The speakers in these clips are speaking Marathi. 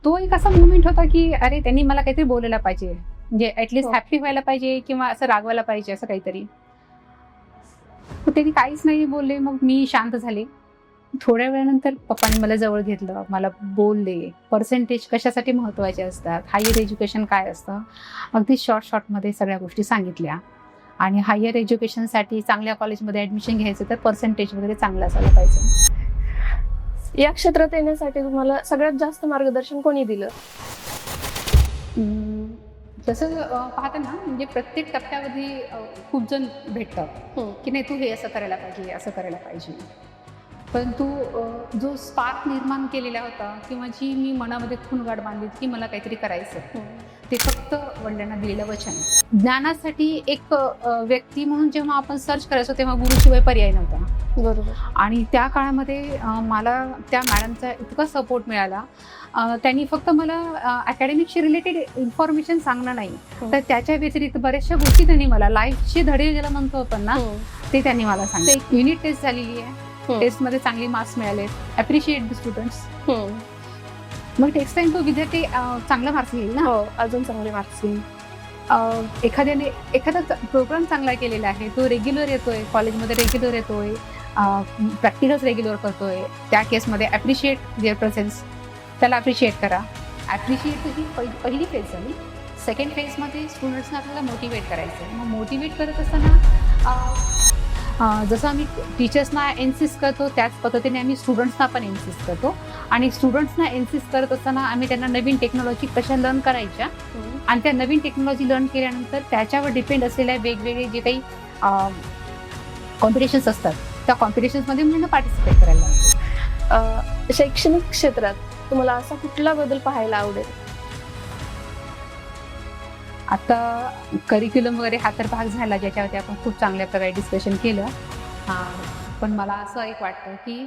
तो एक असा मुवमेंट होता की अरे त्यांनी मला काहीतरी बोलायला पाहिजे, म्हणजे ऍटलिस्ट हॅप्पी व्हायला पाहिजे किंवा असं रागवायला पाहिजे असं काहीतरी. त्यांनी काहीच नाही बोलले. मग मी शांत झाले. थोड्या वेळानंतर पप्पांनी मला जवळ घेतलं, मला बोलले पर्सेंटेज कशासाठी महत्त्वाचे असतात, हायर एज्युकेशन काय असतं, अगदी शॉर्टमध्ये सगळ्या गोष्टी सांगितल्या. आणि हायर एज्युकेशनसाठी चांगल्या कॉलेजमध्ये ॲडमिशन घ्यायचं तर पर्सेंटेज वगैरे चांगलं असायला पाहिजे. या क्षेत्रात येण्यासाठी तुम्हाला सगळ्यात जास्त मार्गदर्शन कोणी दिलं? तसं पाहता ना, म्हणजे प्रत्येक टप्प्यामध्ये खूप जण भेटतात की नाही तू हे असं करायला पाहिजे, असं करायला पाहिजे. परंतु जो स्पार्क निर्माण केलेला होता किंवा जी मी मनामध्ये खूणगाठ बांधली की मला काहीतरी करायचं, ते फक्त वडिलांना दिलेलं वचन. ज्ञानासाठी एक व्यक्ती म्हणून जेव्हा आपण सर्च करायचो तेव्हा गुरुशिवाय पर्याय नव्हता. बरोबर. आणि त्या काळामध्ये मला त्या मॅडमचा इतका सपोर्ट मिळाला. त्यांनी फक्त मला अकॅडमिकशी रिलेटेड इन्फॉर्मेशन सांगणं नाही, तर त्याच्या व्यतिरिक्त बऱ्याचशा गोष्टी त्यांनी मला लाईफचे धडे ज्याला म्हणतो आपण ना, ते त्यांनी मला सांगितलं. एक युनिट टेस्ट झालेली आहे, टेस्टमध्ये चांगले मार्क्स मिळाले, ॲप्रिशिएट द स्टुडंट्स. मग टेक्स्ट टाइम तो विद्यार्थी चांगला मार्क्स घेईल ना, अजून चांगले मार्क्स घेईल. एखाद्याने एखादा प्रोग्राम चांगला केलेला आहे, तो रेग्युलर येतोय कॉलेजमध्ये, रेग्युलर येतोय, प्रॅक्टिकल्स रेग्युलर करतोय, त्या केसमध्ये ॲप्रिशिएट देअर प्रेझेन्स, त्याला ॲप्रिशिएट करा. ॲप्रिशिएट ही पहिली फेज झाली. सेकंड फेजमध्ये स्टुडंट्सना आपल्याला मोटिवेट करायचं आहे. मग मोटिवेट करत असताना जसं आम्ही टीचर्सना इन्सिस्ट करतो त्याच पद्धतीने आम्ही स्टुडंट्सना पण इन्सिस्ट करतो. आणि स्टुडंट्सना इन्सिस्ट करत असताना आम्ही त्यांना नवीन टेक्नॉलॉजी कशा लर्न करायच्या आणि त्या नवीन टेक्नॉलॉजी लर्न केल्यानंतर त्याच्यावर डिपेंड असलेल्या वेगवेगळे जे काही कॉम्पिटिशन्स असतात त्या कॉम्पिटिशन्समध्ये मुलांना पार्टिसिपेट करायला लागतो. शैक्षणिक क्षेत्रात तुम्हाला असा कुठला बदल पाहायला आवडेल? आता करिक्युलम वगैरे हा तर भाग झाला ज्याच्यावरती आपण खूप चांगल्या प्रकारे डिस्कशन केलं. पण मला असं एक वाटतं की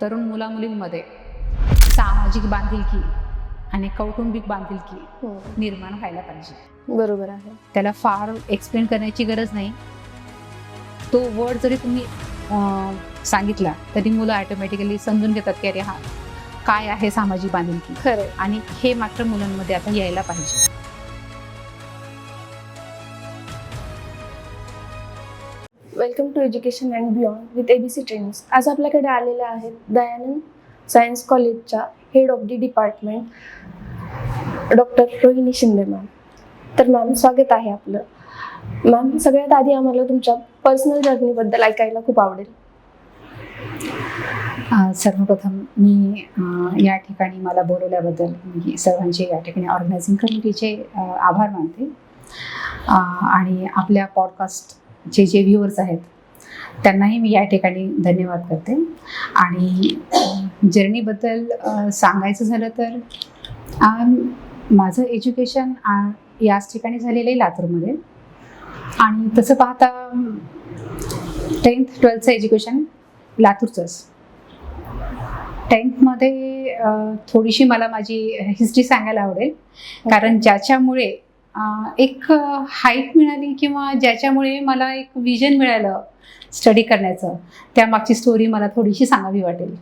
तरुण मुलामुलींमध्ये सामाजिक बांधिलकी आणि कौटुंबिक बांधिलकी निर्माण व्हायला पाहिजे. बरोबर आहे. त्याला फार एक्सप्लेन करण्याची गरज नाही. तो वर्ड जरी तुम्ही सांगितला तरी मुलं ऑटोमॅटिकली समजून घेतात की अरे हा काय आहे सामाजिक बांधिलकी. खरं. आणि हे मात्र मुलांमध्ये आता यायला पाहिजे. Welcome to education and beyond with ABC trainings. आज आपल्याकडे आलेले आहेत दयानंद सायन्स कॉलेजच्या head of the department doctor Rohini Shinde ma'am. तर मॅम स्वागत आहे आपलं. मॅम सगळ्यात आधी आम्हाला तुमच्या पर्सनल जर्नीबद्दल ऐकायला खूप आवडेल. सर्वप्रथम मी या ठिकाणी मला बोलवल्याबद्दल मी सर्वांचे या ठिकाणी ऑर्गनायझिंग कमिटीचे आभार मानते. आणि आपल्या पॉडकास्टचे जे व्ह्युअर्स आहेत त्यांनाही मी या ठिकाणी धन्यवाद करते. आणि जर्नीबद्दल सांगायचं झालं तर माझं एज्युकेशन याच ठिकाणी झालेलं आहे लातूरमध्ये. आणि तसं पाहता 10th 12th एज्युकेशन लातूरचंच. 10th मध्ये थोडीशी मला माझी हिस्ट्री सांगायला आवडेल, कारण ज्याच्यामुळे एक हाईट मिळाली किंवा ज्याच्यामुळे मला एक विजन मिळालं स्टडी करण्याचं, त्यामागची स्टोरी मला थोडीशी सांगावी वाटेल.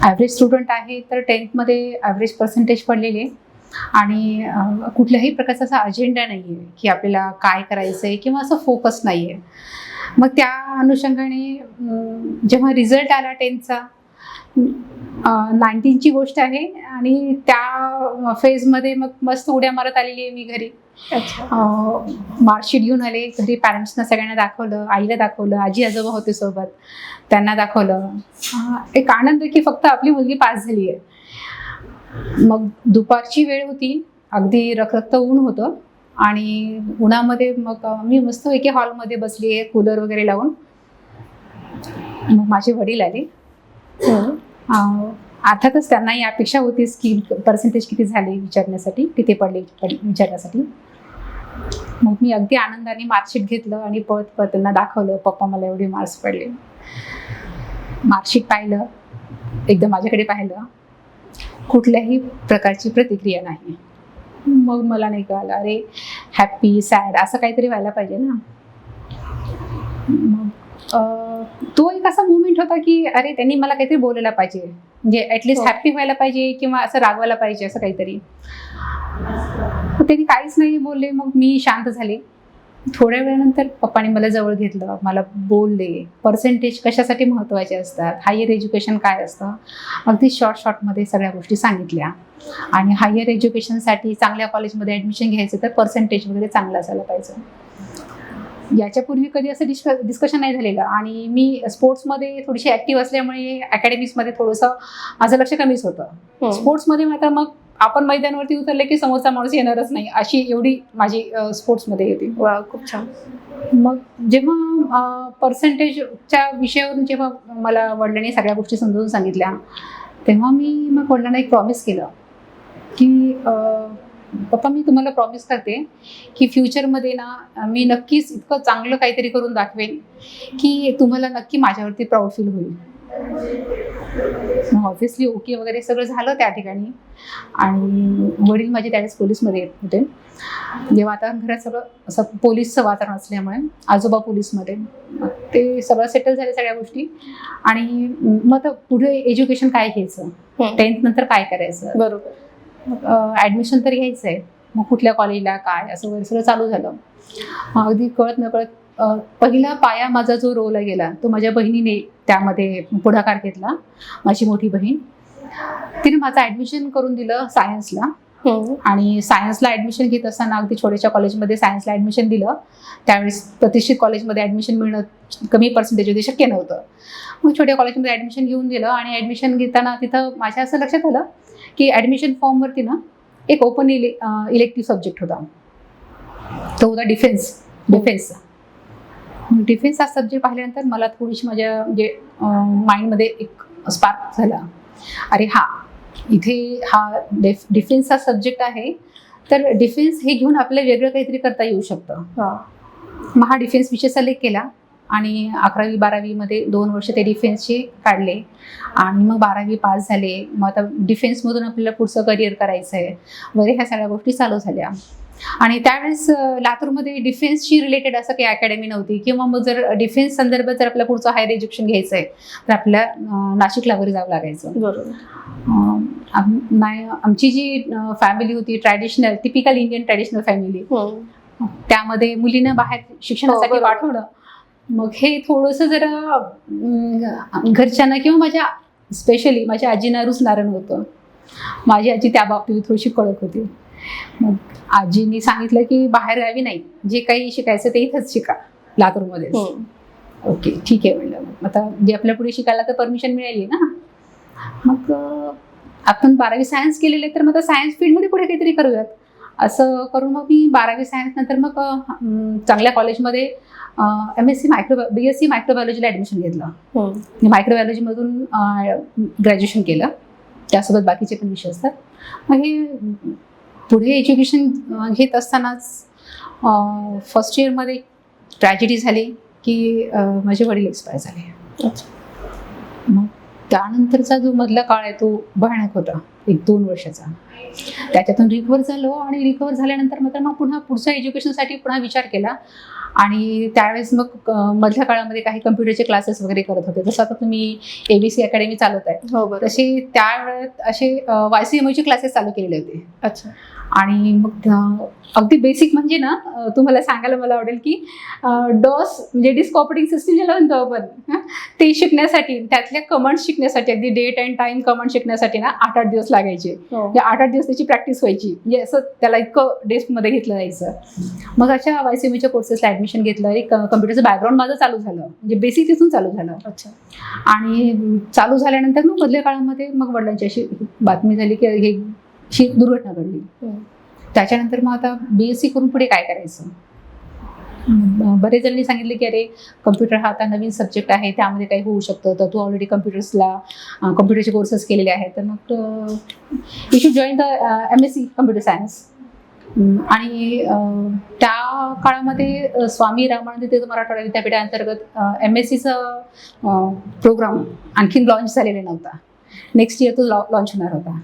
ॲव्हरेज स्टुडंट आहे तर 10th मध्ये ॲव्हरेज पर्सेंटेज पडलेले आणि कुठल्याही प्रकारचा असा अजेंडा नाही आहे की आपल्याला काय करायचं आहे किंवा असं फोकस नाही आहे. मग त्या अनुषंगाने जेव्हा रिझल्ट आला 10thचा 19ची गोष्ट आहे आणि त्या फेजमध्ये मग मस्त उड्या मारत आलेली आहे मी घरी. मार्कशीट घेऊन आले घरी, पॅरेंट्सना सगळ्यांना दाखवलं, आईला दाखवलं, आजी आजोबा होते सोबत, त्यांना दाखवलं. एक आनंद की फक्त आपली मुलगी पास झाली आहे. मग दुपारची वेळ होती, अगदी रखरखत ऊन होतं आणि उन्हामध्ये मग मी मस्तपैकी हॉलमध्ये बसली आहे कूलर वगैरे लावून. मग माझे वडील आले. अर्थातच त्यांनाही अपेक्षा होतीच की पर्सेंटेज किती झाले विचारण्यासाठी, किती पडले विचारण्यासाठी. मग मी अगदी आनंदाने मार्कशीट घेतलं आणि पळत त्यांना दाखवलं, पप्पा मला एवढे मार्क्स पडले. मार्कशीट पाहिलं, एकदा माझ्याकडे पाहिलं, कुठल्याही प्रकारची प्रतिक्रिया नाही. मग मला नाही कळलं, अरे हॅप्पी सॅड असं काहीतरी व्हायला पाहिजे ना. मग तो एक असा मुवमेंट होता की अरे त्यांनी मला काहीतरी बोलायला पाहिजे, म्हणजे ऍटलिस्ट हॅप्पी व्हायला पाहिजे किंवा असं रागवायला पाहिजे असं काहीतरी. त्यांनी काहीच नाही बोलले. मग मी शांत झाले. थोड्या वेळानंतर पप्पांनी मला जवळ घेतलं, मला बोलले पर्सेंटेज कशासाठी महत्त्वाचे असतात, हायर एज्युकेशन काय असतं, अगदी शॉर्टमध्ये सगळ्या गोष्टी सांगितल्या. आणि हायर एज्युकेशनसाठी चांगल्या कॉलेजमध्ये ॲडमिशन घ्यायचं तर पर्सेंटेज वगैरे चांगलं असायला पाहिजे. याच्यापूर्वी कधी असं डिस्कशन नाही झालेलं. आणि मी स्पोर्ट्समध्ये थोडीशी ॲक्टिव्ह असल्यामुळे अकॅडमिक्समध्ये थोडंसं माझं लक्ष कमीच होतं. स्पोर्ट्समध्ये मात्र मग आपण मैदानावरती उतरले की समोरचा माणूस येणारच नाही, अशी एवढी माझी स्पोर्ट्समध्ये येते. वा, खूप छान. मग जेव्हा पर्सेंटेजच्या विषयावरून जेव्हा मला वडिलांनी सगळ्या गोष्टी समजावून सांगितल्या, तेव्हा मी मग वडिलांना एक प्रॉमिस केलं की पप्पा, मी तुम्हाला प्रॉमिस करते की फ्युचरमध्ये ना मी नक्कीच इतकं चांगलं काहीतरी करून दाखवेन की तुम्हाला नक्की माझ्यावरती प्राऊड फील होईल. मग ऑब्व्हियसली ओके वगैरे सगळं झालं त्या ठिकाणी. आणि वडील माझे त्यावेळेस पोलीसमध्ये येत होते. जेव्हा आता घरात सगळं असं पोलीसचं वातावरण असल्यामुळे आजोबा पोलीसमध्ये, मग ते सगळं सेटल झाले सगळ्या गोष्टी. आणि मग आता पुढे एज्युकेशन काय घ्यायचं, 10th नंतर काय करायचं, बरोबर, ॲडमिशन तर घ्यायचं आहे, मग कुठल्या कॉलेजला काय असं वगैरे सगळं चालू झालं. अगदी कळत नकळत पहिला पाया माझा जो रोवला गेला तो माझ्या बहिणीने त्यामध्ये पुढाकार घेतला. माझी मोठी बहीण, तिने माझं ॲडमिशन करून दिलं सायन्सला. आणि सायन्सला ॲडमिशन घेत असताना अगदी छोट्याशा कॉलेजमध्ये सायन्सला ॲडमिशन दिलं. त्यावेळेस प्रतिष्ठित कॉलेजमध्ये ॲडमिशन मिळणं कमी पर्सेंटेज होते, शक्य नव्हतं. मग छोट्या कॉलेजमध्ये ॲडमिशन घेऊन दिलं. आणि ॲडमिशन घेताना तिथं माझ्या असं लक्षात आलं की ॲडमिशन फॉर्मवरती ना एक ओपन इलेक्टिव्ह सब्जेक्ट होता, तो होता डिफेन्स हा सब्जेक्ट पाहिल्यानंतर मला थोडीशी माझ्या म्हणजे माइंडमध्ये एक स्पार्क झाला. अरे हा, इथे हा डिफेन्स हा सब्जेक्ट आहे, तर डिफेन्स हे घेऊन आपल्याला वेगळं काहीतरी करता येऊ शकतं. मग हा डिफेन्स विषय सिलेक्ट केला. आणि 11वी-12वीमध्ये 2 वर्ष ते डिफेन्सचे काढले. आणि मग 12वी पास झाले. मग आता डिफेन्समधून आपल्याला पुढचं करिअर करायचं आहे वगैरे ह्या सगळ्या गोष्टी चालू झाल्या. आणि त्यावेळेस लातूरमध्ये डिफेन्सशी रिलेटेड असं काही अकॅडमी नव्हती. किंवा मग जर डिफेन्स संदर्भात जर आपल्याला पुढचं हायर एज्युकेशन घ्यायचं आहे तर आपल्याला नाशिकला वगैरे जावं लागायचं. बरोबर. आमची जी फॅमिली होती टिपिकल इंडियन ट्रॅडिशनल फॅमिली, त्यामध्ये मुलींना बाहेर शिक्षणासाठी पाठवणं, मग हे थोडंसं जरा घरच्यांना किंवा स्पेशली माझ्या आजींना रुचणारं नव्हतं. माझी आजी त्या बाबतीत थोडीशी कडक होती. मग आजींनी सांगितलं की बाहेर गावी नाही, जे काही शिकायचं ते इथंच शिका, लातूरमध्येच. ओके, ठीक आहे म्हणलं. मग आता जे आपल्या पुढे शिकायला तर परमिशन मिळाली ना. मग आपण 12वी सायन्स केलेले, तर मग आता सायन्स फील्डमध्ये पुढे काहीतरी करूयात असं करून मग मी 12वी सायन्स नंतर मग चांगल्या कॉलेजमध्ये BSc मायक्रोबायोलॉजीला ॲडमिशन घेतलं. मायक्रोबायोलॉजीमधून ग्रॅज्युएशन केलं. त्यासोबत बाकीचे पण विषय असतात. मग हे पुढे एज्युकेशन घेत असतानाच फर्स्ट इयरमध्ये ट्रॅजेडी झाली की माझे वडील एक्सपायर झाले. मग त्यानंतरचा जो मधला काळ आहे तो भयानक होता, 1-2 वर्षाचा. त्याच्यातून रिकवर झालो. आणि रिकवर झाल्यानंतर मात्र मग पुन्हा पुढच्या एज्युकेशनसाठी पुन्हा विचार केला. आणि त्यावेळेस मग मधल्या काळामध्ये काही कम्प्युटरचे क्लासेस वगैरे करत होते. जसं आता तुम्ही ABC अकॅडमी चालवत आहे, तसे त्यावेळेत असे YCMOचे क्लासेस चालू केलेले होते. अच्छा. आणि मग अगदी बेसिक म्हणजे ना तुम्हाला सांगायला मला आवडेल की डॉस म्हणजे डिस्क ऑपरेटिंग सिस्टीम ज्याला म्हणतो आपण, ते शिकण्यासाठी, त्यातल्या कमांड शिकण्यासाठी, अगदी डेट अँड टाइम कमांड शिकण्यासाठी ना 8-8 दिवस लागायचे. 8-8 दिवस त्याची प्रॅक्टिस व्हायची. म्हणजे असं त्याला इतकं डेस्कमध्ये घेतलं जायचं. मग अशा YCMOच्या कोर्सेसला ॲडमिशन घेतलं. एक कम्प्युटरचं बॅकग्राऊंड माझं चालू झालं, म्हणजे बेसिक तिथून चालू झालं. अच्छा. आणि चालू झाल्यानंतर मग मधल्या काळामध्ये मग वडिलांची अशी बातमी झाली की ही दुर्घटना घडली. त्याच्यानंतर मग आता BSc करून पुढे काय करायचं. बरेच जणांनी सांगितले की अरे कम्प्युटर हा आता नवीन सब्जेक्ट आहे, त्यामध्ये काही होऊ शकतं, तर तू ऑलरेडी कम्प्युटरचे कोर्सेस केलेले आहेत, तर मग you should join the MSc computer science. आणि त्या काळामध्ये स्वामी रामानंद तीर्थ मराठवाडा विद्यापीठाअंतर्गत MScचा प्रोग्राम आणखीन लॉन्च झालेला नव्हता. नेक्स्ट इयर तो लॉन्च होणार होता.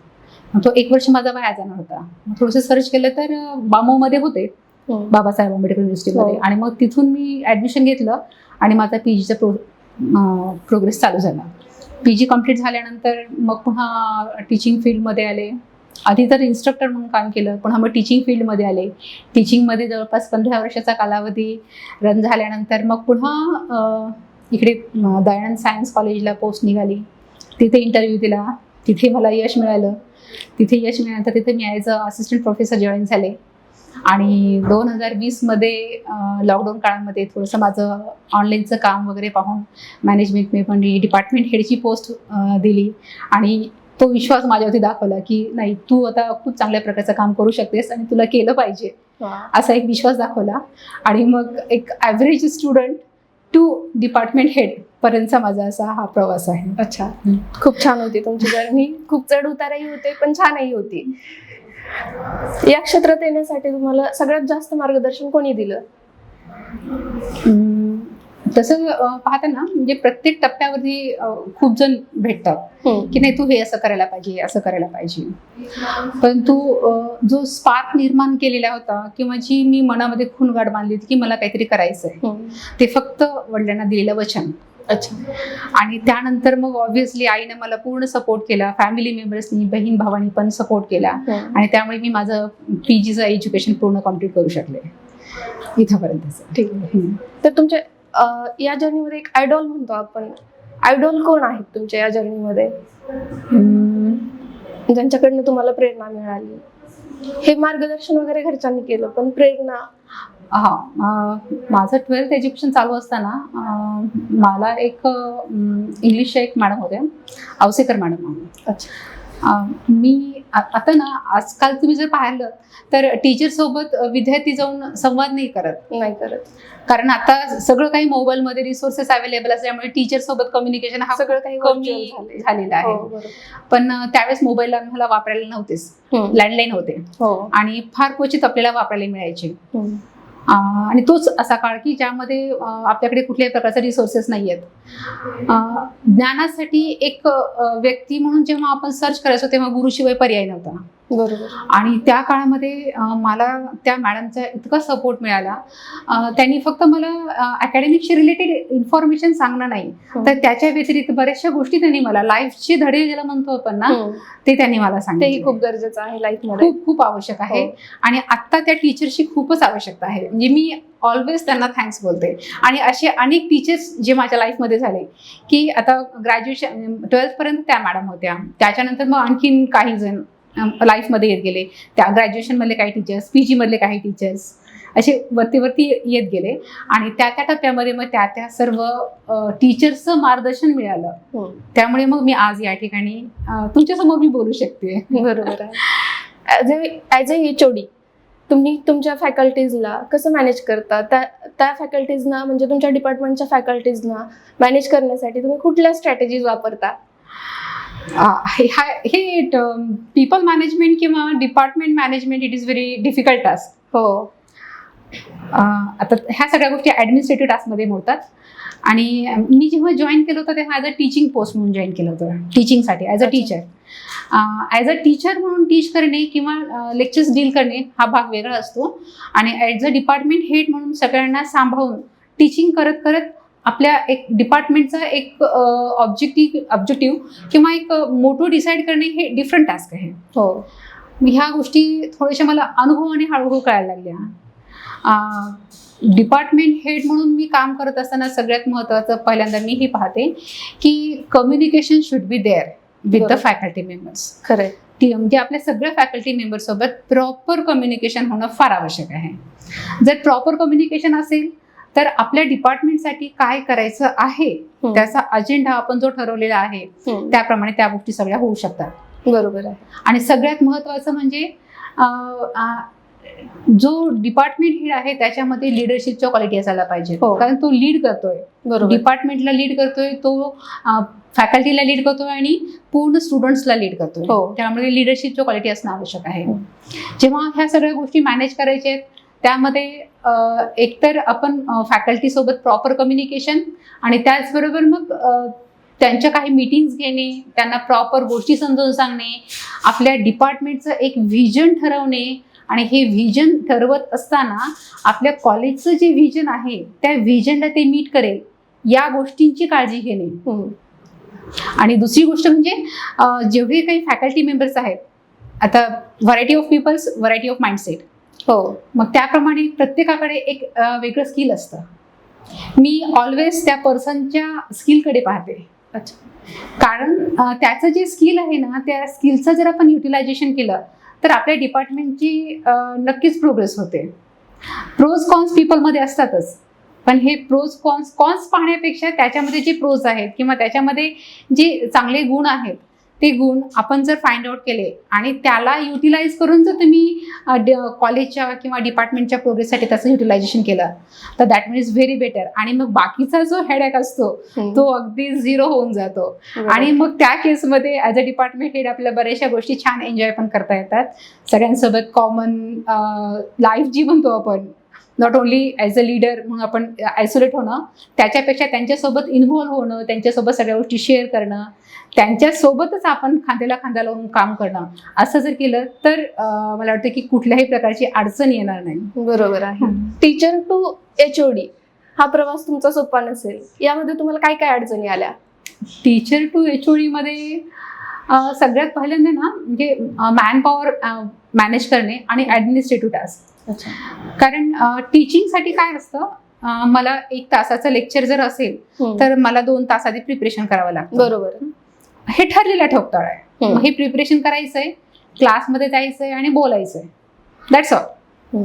तो 1 वर्ष माझा वाया जाणार होता. मग थोडंसं सर्च केलं तर बामोमध्ये होते, बाबासाहेब आंबेडकर युनिव्हर्सिटीमध्ये. आणि मग तिथून मी ॲडमिशन घेतलं. आणि माझा PGचा प्रोग्रेस चालू झाला. PG कम्प्लीट झाल्यानंतर मग पुन्हा टीचिंग फील्डमध्ये आले. आधी तर इन्स्ट्रक्टर म्हणून काम केलं, पुन्हा मग टीचिंग फील्डमध्ये आले. टीचिंगमध्ये जवळपास 15 वर्षाचा कालावधी रन झाल्यानंतर मग पुन्हा इकडे दयानंद सायन्स कॉलेजला पोस्ट निघाली. तिथे इंटरव्ह्यू दिला, तिथे मला यश मिळालं. तिथे यश मिळाल्यानंतर तिथे मी as a assistant professor join झाले. आणि 2020मध्ये लॉकडाऊन काळामध्ये थोडंसं माझं ऑनलाईनचं काम वगैरे पाहून मॅनेजमेंट मी पण डिपार्टमेंट हेडची पोस्ट दिली. आणि तो विश्वास माझ्यावरती दाखवला की नाही, तू आता खूप चांगल्या प्रकारचं काम करू शकतेस आणि तुला केलं पाहिजे, असा एक विश्वास दाखवला. आणि मग एक average student to department head पर्यंतचा माझा असा हा प्रवास आहे. अच्छा, खूप छान होती तुमची जर्नी. खूप चढ उतारही होते पण छानही होती. या क्षेत्रात येण्यासाठी तुम्हाला सगळ्यात जास्त मार्गदर्शन कोणी दिलं? तसं पाहता ना, म्हणजे प्रत्येक टप्प्यावरती खूप जण भेटतात की नाही, तू हे असं करायला पाहिजे, असं करायला पाहिजे. परंतु जो स्पार्क निर्माण केलेला होता किंवा जी मी मनामध्ये खूणगाठ बांधली होती की मला काहीतरी करायचं आहे, ते फक्त वडिलांना दिलेलं वचन. अच्छा. आणि त्यानंतर मग ऑब्व्हियसली आईने मला पूर्ण सपोर्ट केला, फॅमिली मेंबर्सनी, बहीण भावानी पण सपोर्ट केला. आणि त्यामुळे मी माझं PGचं एज्युकेशन पूर्ण कम्प्लीट करू शकले इथंपर्यंतच. ठीक आहे. तर तुमच्या या जर्नीमध्ये एक आयडॉल म्हणतो आपण, आयडॉल कोण आहेत तुमच्या या जर्नीमध्ये, ज्यांच्याकडनं तुम्हाला प्रेरणा मिळाली? हे मार्गदर्शन वगैरे घरच्यांनी केलं, पण प्रेरणा? माझं 12th एज्युकेशन चालू असताना मला एक इंग्लिशच्या एक मॅडम होत्या, आवसेकर मॅडम. अच्छा. मी आता ना, आजकाल तुम्ही जर पाहिलं तर टीचरसोबत विद्यार्थी जाऊन संवाद नाही करत. कारण आता सगळं काही मोबाईलमध्ये रिसोर्सेस अवेलेबल असल्यामुळे टीचरसोबत कम्युनिकेशन हा सगळं काही कमी झालेलं आहे. पण त्यावेळेस मोबाईल आम्हाला वापरायला नव्हतेच, लँडलाईन होते आणि फार क्वचित आपल्याला वापरायला मिळायचे. आणि तोच असा काळ की ज्यामध्ये आपल्याकडे कुठल्याही प्रकारचे रिसोर्सेस नाही आहेत. ज्ञानासाठी एक व्यक्ती म्हणून जेव्हा आपण सर्च करायचो तेव्हा गुरुशिवाय पर्याय नव्हता. बरोबर. आणि त्या काळामध्ये मला त्या मॅडमचा इतका सपोर्ट मिळाला. त्यांनी फक्त मला अकॅडमिकशी रिलेटेड इन्फॉर्मेशन सांगणं नाही, तर त्याच्या व्यतिरिक्त बऱ्याचशा गोष्टी त्यांनी मला, लाईफचे धडे ज्याला म्हणतो आपण ना, ते त्यांनी मला सांगितले. तेही खूप गरजेचं आहे लाईफमध्ये, खूप खूप आवश्यक आहे. आणि आता त्या टीचरची खूपच आवश्यकता आहे. म्हणजे मी ऑलवेज त्यांना थँक्स बोलते. आणि असे अनेक टीचर्स जे माझ्या लाईफमध्ये झाले की आता ग्रॅज्युएशन 12th पर्यंत त्या मॅडम होत्या, त्याच्यानंतर मग आणखीन काही जण लाईफमध्ये येत गेले. त्या ग्रॅज्युएशनमधले काही टीचर्स, PG मधले काही टीचर्स, असे वरती येत गेले. आणि त्या त्यामध्ये मग त्या सर्व टीचर्सचं मार्गदर्शन मिळालं. त्यामुळे मग मी आज या ठिकाणी तुमच्यासमोर मी बोलू शकते. बरोबर आहे. ॲज अ HOD तुम्ही तुमच्या फॅकल्टीजला कसं मॅनेज करता? त्या फॅकल्टीजना, म्हणजे तुमच्या डिपार्टमेंटच्या फॅकल्टीजना मॅनेज करण्यासाठी तुम्ही कुठल्या स्ट्रॅटेजीज वापरता? हे पीपल मॅनेजमेंट किंवा department management, it is very difficult task. आता ह्या सगळ्या गोष्टी ॲडमिनिस्ट्रेटिव्ह टास्कमध्ये मोडतात. आणि मी जेव्हा जॉईन केलं होतं तेव्हा ॲज अ टीचिंग पोस्ट म्हणून जॉईन केलं होतं, टीचिंगसाठी as a teacher. As a teacher म्हणून टीच करणे किंवा लेक्चर्स डील करणे हा भाग वेगळा असतो. आणि ॲज अ डिपार्टमेंट हेड म्हणून सगळ्यांना सांभाळून टीचिंग करत करत आपल्या एक डिपार्टमेंटचा एक ऑब्जेक्टिव्ह किंवा एक मोटो डिसाईड करणे हे डिफरंट टास्क आहे. ह्या गोष्टी थोड्याशा मला अनुभवाने हळूहळू कळायला लागल्या. डिपार्टमेंट हेड म्हणून मी काम करत असताना सगळ्यात महत्त्वाचं पहिल्यांदा मी हे पाहते की communication should be there with the faculty members. खरं, म्हणजे आपल्या सगळ्या फॅकल्टी मेंबर्ससोबत प्रॉपर कम्युनिकेशन होणं फार आवश्यक आहे. जर प्रॉपर कम्युनिकेशन असेल तर आपल्या डिपार्टमेंटसाठी काय करायचं आहे त्याचा अजेंडा आपण जो ठरवलेला आहे त्याप्रमाणे त्या गोष्टी सगळ्या होऊ शकतात. बरोबर आहे. आणि सगळ्यात महत्त्वाचं म्हणजे जो डिपार्टमेंट हेड आहे त्याच्यामध्ये लिडरशिपच्या क्वालिटी असायला पाहिजे. कारण तो लीड करतोय, डिपार्टमेंटला लीड करतोय, तो फॅकल्टीला लीड करतोय आणि पूर्ण स्टुडंट्सला लीड करतोय. त्यामुळे लिडरशिपच्या क्वालिटी असणं आवश्यक आहे. जेव्हा ह्या सगळ्या गोष्टी मॅनेज करायच्या आहेत त्यामध्ये एकतर आपण फॅकल्टी सोबत प्रॉपर कम्युनिकेशन आणि त्याचबरोबर मग त्यांच्या काही मीटिंग्स घेणे, त्यांना प्रॉपर गोष्टी समजावून सांगणे, आपल्या डिपार्टमेंटचं एक व्हिजन ठरवणे आणि हे व्हिजन ठरवत असताना आपल्या कॉलेजचं जे व्हिजन आहे त्या व्हिजनला ते मीट करेल या गोष्टींची काळजी घेणे. आणि दुसरी गोष्ट म्हणजे जेवढे काही फॅकल्टी मेंबर्स आहेत, आता variety of peoples, variety of mindset. हो, मग त्याप्रमाणे प्रत्येकाकडे एक वेगळं स्किल असतं. मी ऑलवेज त्या पर्सनच्या स्किलकडे पाहते. अच्छा. कारण त्याचं जे स्किल आहे ना, त्या स्किलचं जर आपण युटिलायझेशन केलं तर आपल्या डिपार्टमेंटची नक्कीच प्रोग्रेस होते. प्रोज कॉन्स पीपलमध्ये असतातच, पण हे प्रोज कॉन्स पाहण्यापेक्षा त्याच्यामध्ये जे प्रोज आहेत किंवा त्याच्यामध्ये जे चांगले गुण आहेत ते गुण आपण जर फाइंड आउट केले आणि त्याला युटिलाइज करून जर तुम्ही कॉलेजच्या किंवा डिपार्टमेंटच्या प्रोग्रेससाठी त्याचं युटिलायझेशन केलं तर दॅट मीन्स व्हेरी बेटर. आणि मग बाकीचा जो हेडॅक असतो तो अगदी झिरो होऊन जातो. आणि मग त्या केसमध्ये ॲज अ डिपार्टमेंट हेड आपल्याला बऱ्याचशा गोष्टी छान एन्जॉय पण करता येतात. सगळ्यांसोबत कॉमन लाईफ जी म्हणतो आपण, not only as a leader म्हणून आपण आयसोलेट होणं, त्याच्यापेक्षा त्यांच्यासोबत इन्व्हॉल्व्ह होणं, त्यांच्यासोबत सगळ्या गोष्टी शेअर करणं, त्यांच्यासोबतच आपण खांद्याला खांदा लावून काम करणं, असं जर केलं तर मला वाटतं की कुठल्याही प्रकारची अडचण येणार नाही. बरोबर आहे. टीचर टू HOD हा प्रवास तुमचा सोपा नसेल, यामध्ये तुम्हाला काय काय अडचणी आल्या? टीचर टू HOD मध्ये सगळ्यात पहिल्यांदा ना म्हणजे मॅनपॉवर मॅनेज करणे आणि ॲडमिनिस्ट्रेटिव्ह टास्क. अच्छा. कारण टीचिंगसाठी काय असतं, मला 1 तासाचं लेक्चर जर असेल तर मला 2 तास आधी प्रिपरेशन करावं लागतं. बरोबर. हे ठरलेला ठोकताळ आहे. मग हे प्रिपरेशन करायचंय, क्लासमध्ये जायचंय आणि बोलायचंय, दॅट्स ऑल.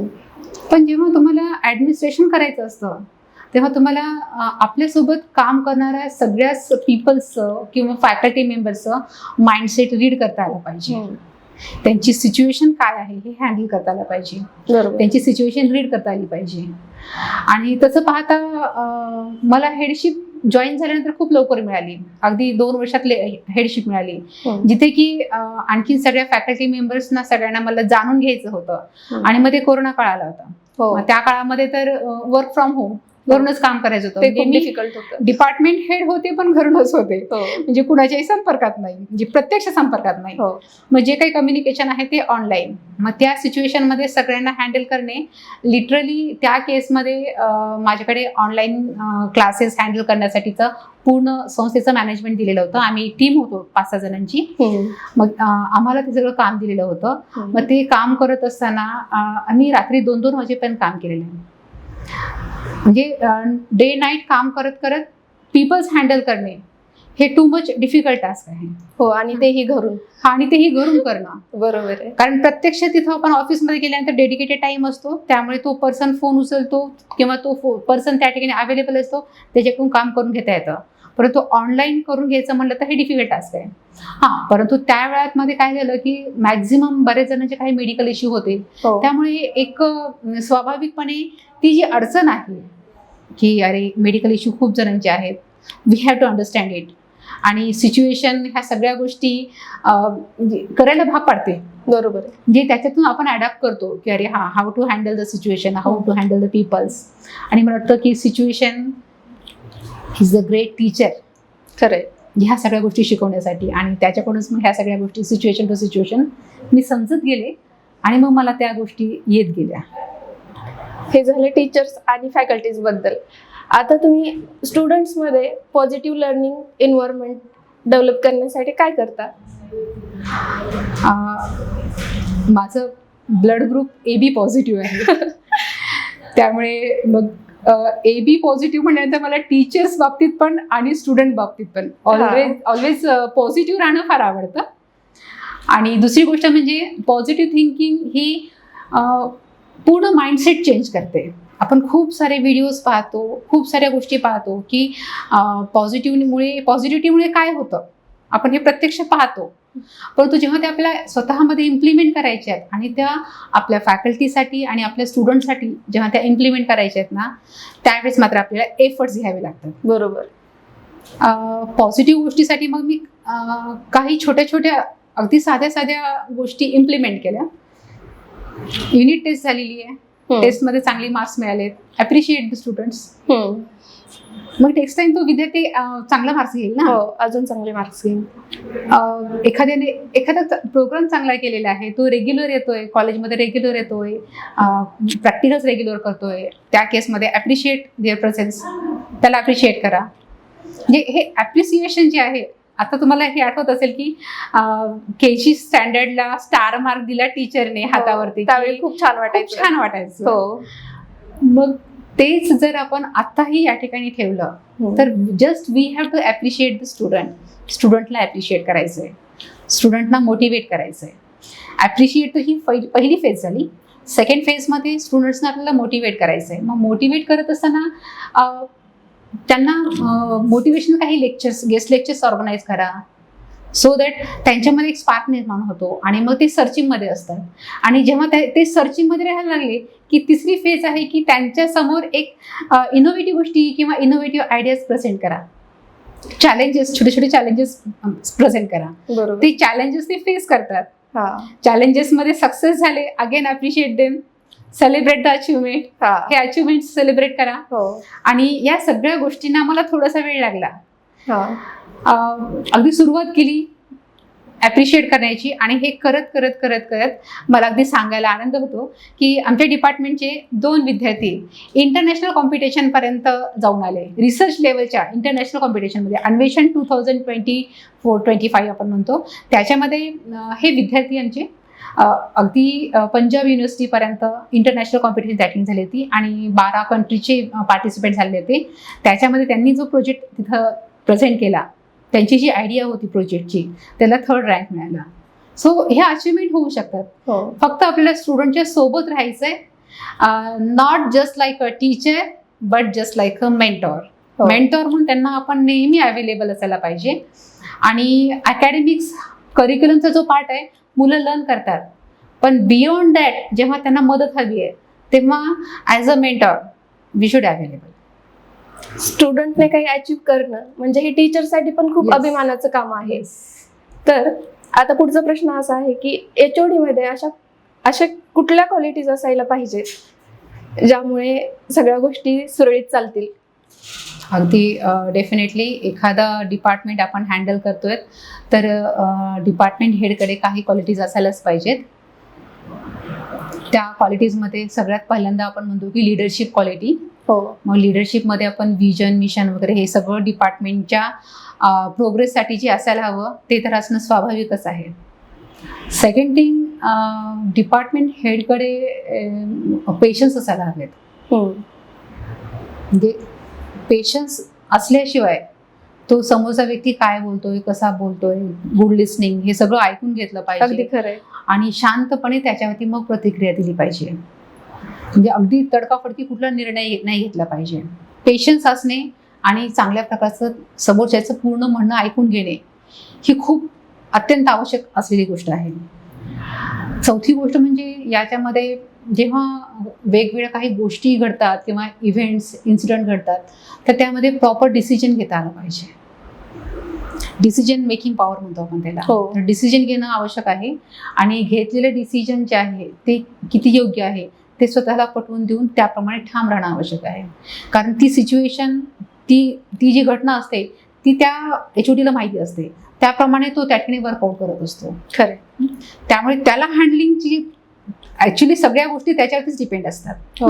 पण जेव्हा तुम्हाला ॲडमिनिस्ट्रेशन करायचं असतं तेव्हा तुम्हाला आपल्यासोबत काम करणाऱ्या सगळ्याच पीपल्सचं किंवा फॅकल्टी मेंबर्सचं माइंडसेट रीड करता आलं पाहिजे. त्यांची सिच्युएशन काय आहे हे हँडल करता आलं पाहिजे. त्यांची सिच्युएशन रीड करता आली पाहिजे. आणि तसं पाहता मला हेडशिप जॉईन झाल्यानंतर खूप लवकर मिळाली. अगदी 2 वर्षातले हेडशिप मिळाली, जिथे की आणखी सगळ्या फॅकल्टी मेंबर्सना सगळ्यांना मला जाणून घ्यायचं होतं. आणि मध्ये कोरोना काळ आला होता. त्या काळामध्ये तर वर्क फ्रॉम होम घरूनच काम करायचं होतं. म्हणजे डिफिकल्ट होतं. डिपार्टमेंट हेड होते पण घरूनच होते, म्हणजे कुणाच्याही संपर्कात नाही, म्हणजे प्रत्यक्ष संपर्कात नाही. मग जे काही कम्युनिकेशन आहे ते ऑनलाईन. मग त्या सिच्युएशनमध्ये सगळ्यांना हँडल करणे, लिटरली त्या केसमध्ये माझ्याकडे ऑनलाईन क्लासेस हँडल करण्यासाठीचं पूर्ण संस्थेचं मॅनेजमेंट दिलेलं होतं. आम्ही टीम होतो 5-6 जणांची. मग आम्हाला ते सगळं काम दिलेलं होतं. मग ते काम करत असताना आम्ही रात्री 2-2 वाजेपर्यंत काम केलेलं आहे. म्हणजे डे नाईट काम करत करत पीपल्स हँडल करणे हे टू मच डिफिकल्ट टास्क आहे. हो, आणि तेही घरून. आणि तेही घरून करणं. बरोबर आहे. कारण प्रत्यक्ष तिथं आपण ऑफिसमध्ये गेल्यानंतर डेडिकेटेड टाइम असतो, त्यामुळे तो पर्सन फोन उचलतो किंवा तो पर्सन त्या ठिकाणी अवेलेबल असतो, त्याच्याकडून काम करून घेता येतं. परंतु ऑनलाईन करून घ्यायचं म्हणलं तर हे डिफिकल्ट टास्क आहे. परंतु त्या वेळात मध्ये काय झालं की मॅक्झिमम बरेच जणांचे काही मेडिकल इश्यू होते. त्यामुळे एक स्वाभाविकपणे ती जी अडचण आहे की अरे मेडिकल इश्यू खूप जणांचे आहेत, we have to understand it. आणि सिच्युएशन ह्या सगळ्या गोष्टी करायला भाग पाडते. बरोबर. म्हणजे त्याच्यातून आपण अडॅप्ट करतो की अरे how to handle the situation, how to handle the peoples. आणि मला वाटतं की situation is the great teacher. खरंय. ह्या सगळ्या गोष्टी शिकवण्यासाठी. आणि त्याच्याकडूनच मग ह्या सगळ्या गोष्टी सिच्युएशन टू सिच्युएशन मी समजत गेले आणि मग मला त्या गोष्टी येत गेल्या. हे झाले टीचर्स आणि फॅकल्टीज बद्दल. आता तुम्ही स्टुडंट्समध्ये पॉझिटिव्ह लर्निंग एन्व्हायरमेंट डेव्हलप करण्यासाठी काय करता? माझं ब्लड ग्रुप AB पॉझिटिव्ह आहे. त्यामुळे मग AB पॉझिटिव्ह म्हणल्यानंतर मला टीचर्स बाबतीत पण आणि स्टुडंट बाबतीत पण ऑलवेज पॉझिटिव्ह राहणं फार आवडतं. आणि दुसरी गोष्ट म्हणजे पॉझिटिव्ह थिंकिंग ही पूर्ण माइंडसेट चेंज करते. आपण खूप सारे व्हिडिओज पाहतो, खूप साऱ्या गोष्टी पाहतो की पॉझिटिव्हिटीमुळे काय होतं आपण हे प्रत्यक्ष पाहतो. परंतु जेव्हा ते आपल्या स्वतःमध्ये इम्प्लिमेंट करायचे आहेत आणि त्या आपल्या फॅकल्टीसाठी आणि आपल्या स्टुडंटसाठी जेव्हा त्या इम्प्लिमेंट करायच्या आहेत ना, त्यावेळेस मात्र आपल्याला एफर्ट्स घ्यावे लागतात. बरोबर. पॉझिटिव्ह गोष्टीसाठी मग मी काही छोट्या छोट्या अगदी साध्या गोष्टी इम्प्लिमेंट केल्या. युनिट टेस्ट झालेली आहे, टेस्टमध्ये चांगले मार्क्स मिळालेत, ॲप्रिशिएट द स्टुडंट्स. मग नेक्स्ट टाइम तो विद्यार्थी चांगला मार्क्स घेईल ना. हो, अजून चांगले मार्क्स घेईन. एखादा प्रोग्राम चांगला केलेला आहे, तो रेग्युलर येतोय, कॉलेजमध्ये रेग्युलर येतोय, प्रॅक्टिकल्स रेग्युलर करतोय, त्या केसमध्ये ॲप्रिशिएट देअर प्रेझेन्स, त्याला ॲप्रिशिएट करा. म्हणजे हे ॲप्रिसिएशन जे आहे, आता तुम्हाला हे आठवत असेल की केजी स्टँडर्डला स्टार मार्क दिला टीचरने हातावरती, त्यावेळी खूप छान वाटायचं. छान वाटायचं. हो. मग तेच जर आपण आताही या ठिकाणी ठेवलं तर just we have to appreciate the स्टुडंटला ॲप्रिशिएट करायचं आहे, स्टुडंटना मोटिवेट करायचं आहे. ॲप्रिशिएट तर ही पहिली फेज झाली. सेकंड फेजमध्ये स्टुडंट्सना आपल्याला मोटिवेट करायचं आहे. मग मोटिवेट करत असताना त्यांना मोटिवेशन काही लेक्चर्स, गेस्ट लेक्चर्स ऑर्गनाईज करा, सो दॅट त्यांच्यामध्ये एक स्पार्क निर्माण होतो आणि मग ते सर्चिंगमध्ये असतात. आणि जेव्हा ते सर्चिंगमध्ये राहायला लागले की तिसरी फेज आहे की त्यांच्यासमोर एक इनोव्हेटिव्ह गोष्टी किंवा इनोव्हेटिव्ह आयडियाज प्रेझेंट करा, चॅलेंजेस, छोटे छोटे चॅलेंजेस प्रेझेंट करा. बरोबर. ते चॅलेंजेस ते फेस करतात. चॅलेंजेसमध्ये सक्सेस झाले, again appreciate them, celebrate the achievement, हे अचिव्हमेंट सेलिब्रेट करा. आणि या सगळ्या गोष्टींना मला थोडासा वेळ लागला. अगदी सुरुवात केली ॲप्रिशिएट करण्याची, आणि हे करत करत करत करत मला अगदी सांगायला आनंद होतो की आमच्या डिपार्टमेंटचे 2 विद्यार्थी इंटरनॅशनल कॉम्पिटिशनपर्यंत जाऊन आले. रिसर्च लेवलच्या इंटरनॅशनल कॉम्पिटिशनमध्ये अन्वेषण 2024-25 आपण म्हणतो, त्याच्यामध्ये हे विद्यार्थी आमचे अगदी पंजाब युनिव्हर्सिटीपर्यंत इंटरनॅशनल कॉम्पिटिशन अटेंड झाली होती आणि 12 कंट्रीचे पार्टिसिपेट झाले होते. त्याच्यामध्ये त्यांनी जो प्रोजेक्ट तिथं प्रेझेंट केला, त्यांची जी आयडिया होती प्रोजेक्टची, त्याला 3rd रँक मिळाला. सो ह्या अचिव्हमेंट होऊ शकतात. फक्त आपल्याला स्टुडंटच्या सोबत राहायचंय, not just like a teacher but just like a mentor. Mentor म्हणून त्यांना आपण नेहमी अवेलेबल असायला पाहिजे. आणि अकॅडमिक्स करिक्युलमचा जो पार्ट आहे मुलं लर्न करतात, पण बियॉन्ड दॅट जेव्हा त्यांना मदत हवी आहे तेव्हा as a mentor we should available. स्टुडंटने काही अचीव्ह करणं म्हणजे हे टीचरसाठी पण खूप अभिमानाचं काम आहे. तर आता पुढचा प्रश्न असा आहे की HOD मध्ये अशा कुठल्या क्वालिटीज असायला पाहिजे ज्यामुळे सगळ्या गोष्टी सुरळीत चालतील? अगदी डेफिनेटली एखादा डिपार्टमेंट आपण हँडल करतोय तर डिपार्टमेंट हेडकडे काही क्वालिटीज असायलाच पाहिजेत. त्या क्वालिटीजमध्ये सगळ्यात पहिल्यांदा आपण म्हणतो की लिडरशिप क्वालिटी. मग लिडरशिपमध्ये आपण विजन, मिशन वगैरे हे सगळं डिपार्टमेंटच्या प्रोग्रेससाठी जे असायला हवं ते तर असणं स्वाभाविकच आहे. सेकंड थिंग, डिपार्टमेंट हेडकडे पेशन्स असायला हवेत. म्हणजे पेशन्स असल्याशिवाय तो समोरचा व्यक्ती काय बोलतोय, कसा बोलतोय, गुड लिसनिंग, हे सगळं ऐकून घेतलं पाहिजे. अगदी खरंय. आणि शांतपणे त्याच्यावरती मग प्रतिक्रिया दिली पाहिजे. म्हणजे अगदी तडकाफडकी कुठला निर्णय नाही घेतला पाहिजे. पेशन्स असणे आणि चांगल्या प्रकारचं समोरच्याचं पूर्ण म्हणणं ऐकून घेणे ही खूप अत्यंत आवश्यक असलेली गोष्ट आहे. चौथी गोष्ट म्हणजे याच्यामध्ये जेव्हा वेगवेगळ्या काही गोष्टी घडतात किंवा इव्हेंट्स, इन्सिडेंट घडतात, तर त्यामध्ये प्रॉपर डिसिजन घेता आलं पाहिजे. डिसिजन मेकिंग पॉवर म्हणतो आपण त्याला. तर डिसिजन घेणं आवश्यक आहे आणि घेतलेले डिसिजन जे आहे ते किती योग्य आहे ते स्वतःला पटवून देऊन त्याप्रमाणे ठाम राहणं आवश्यक आहे. कारण ती सिच्युएशन, ती जी घटना असते ती त्या HODला माहिती असते, त्याप्रमाणे तो त्या ठिकाणी वर्कआउट करत असतो. खरं. त्यामुळे त्याला हँडलिंगची ऍक्च्युली सगळ्या गोष्टी त्याच्यावरतीच डिपेंड असतात.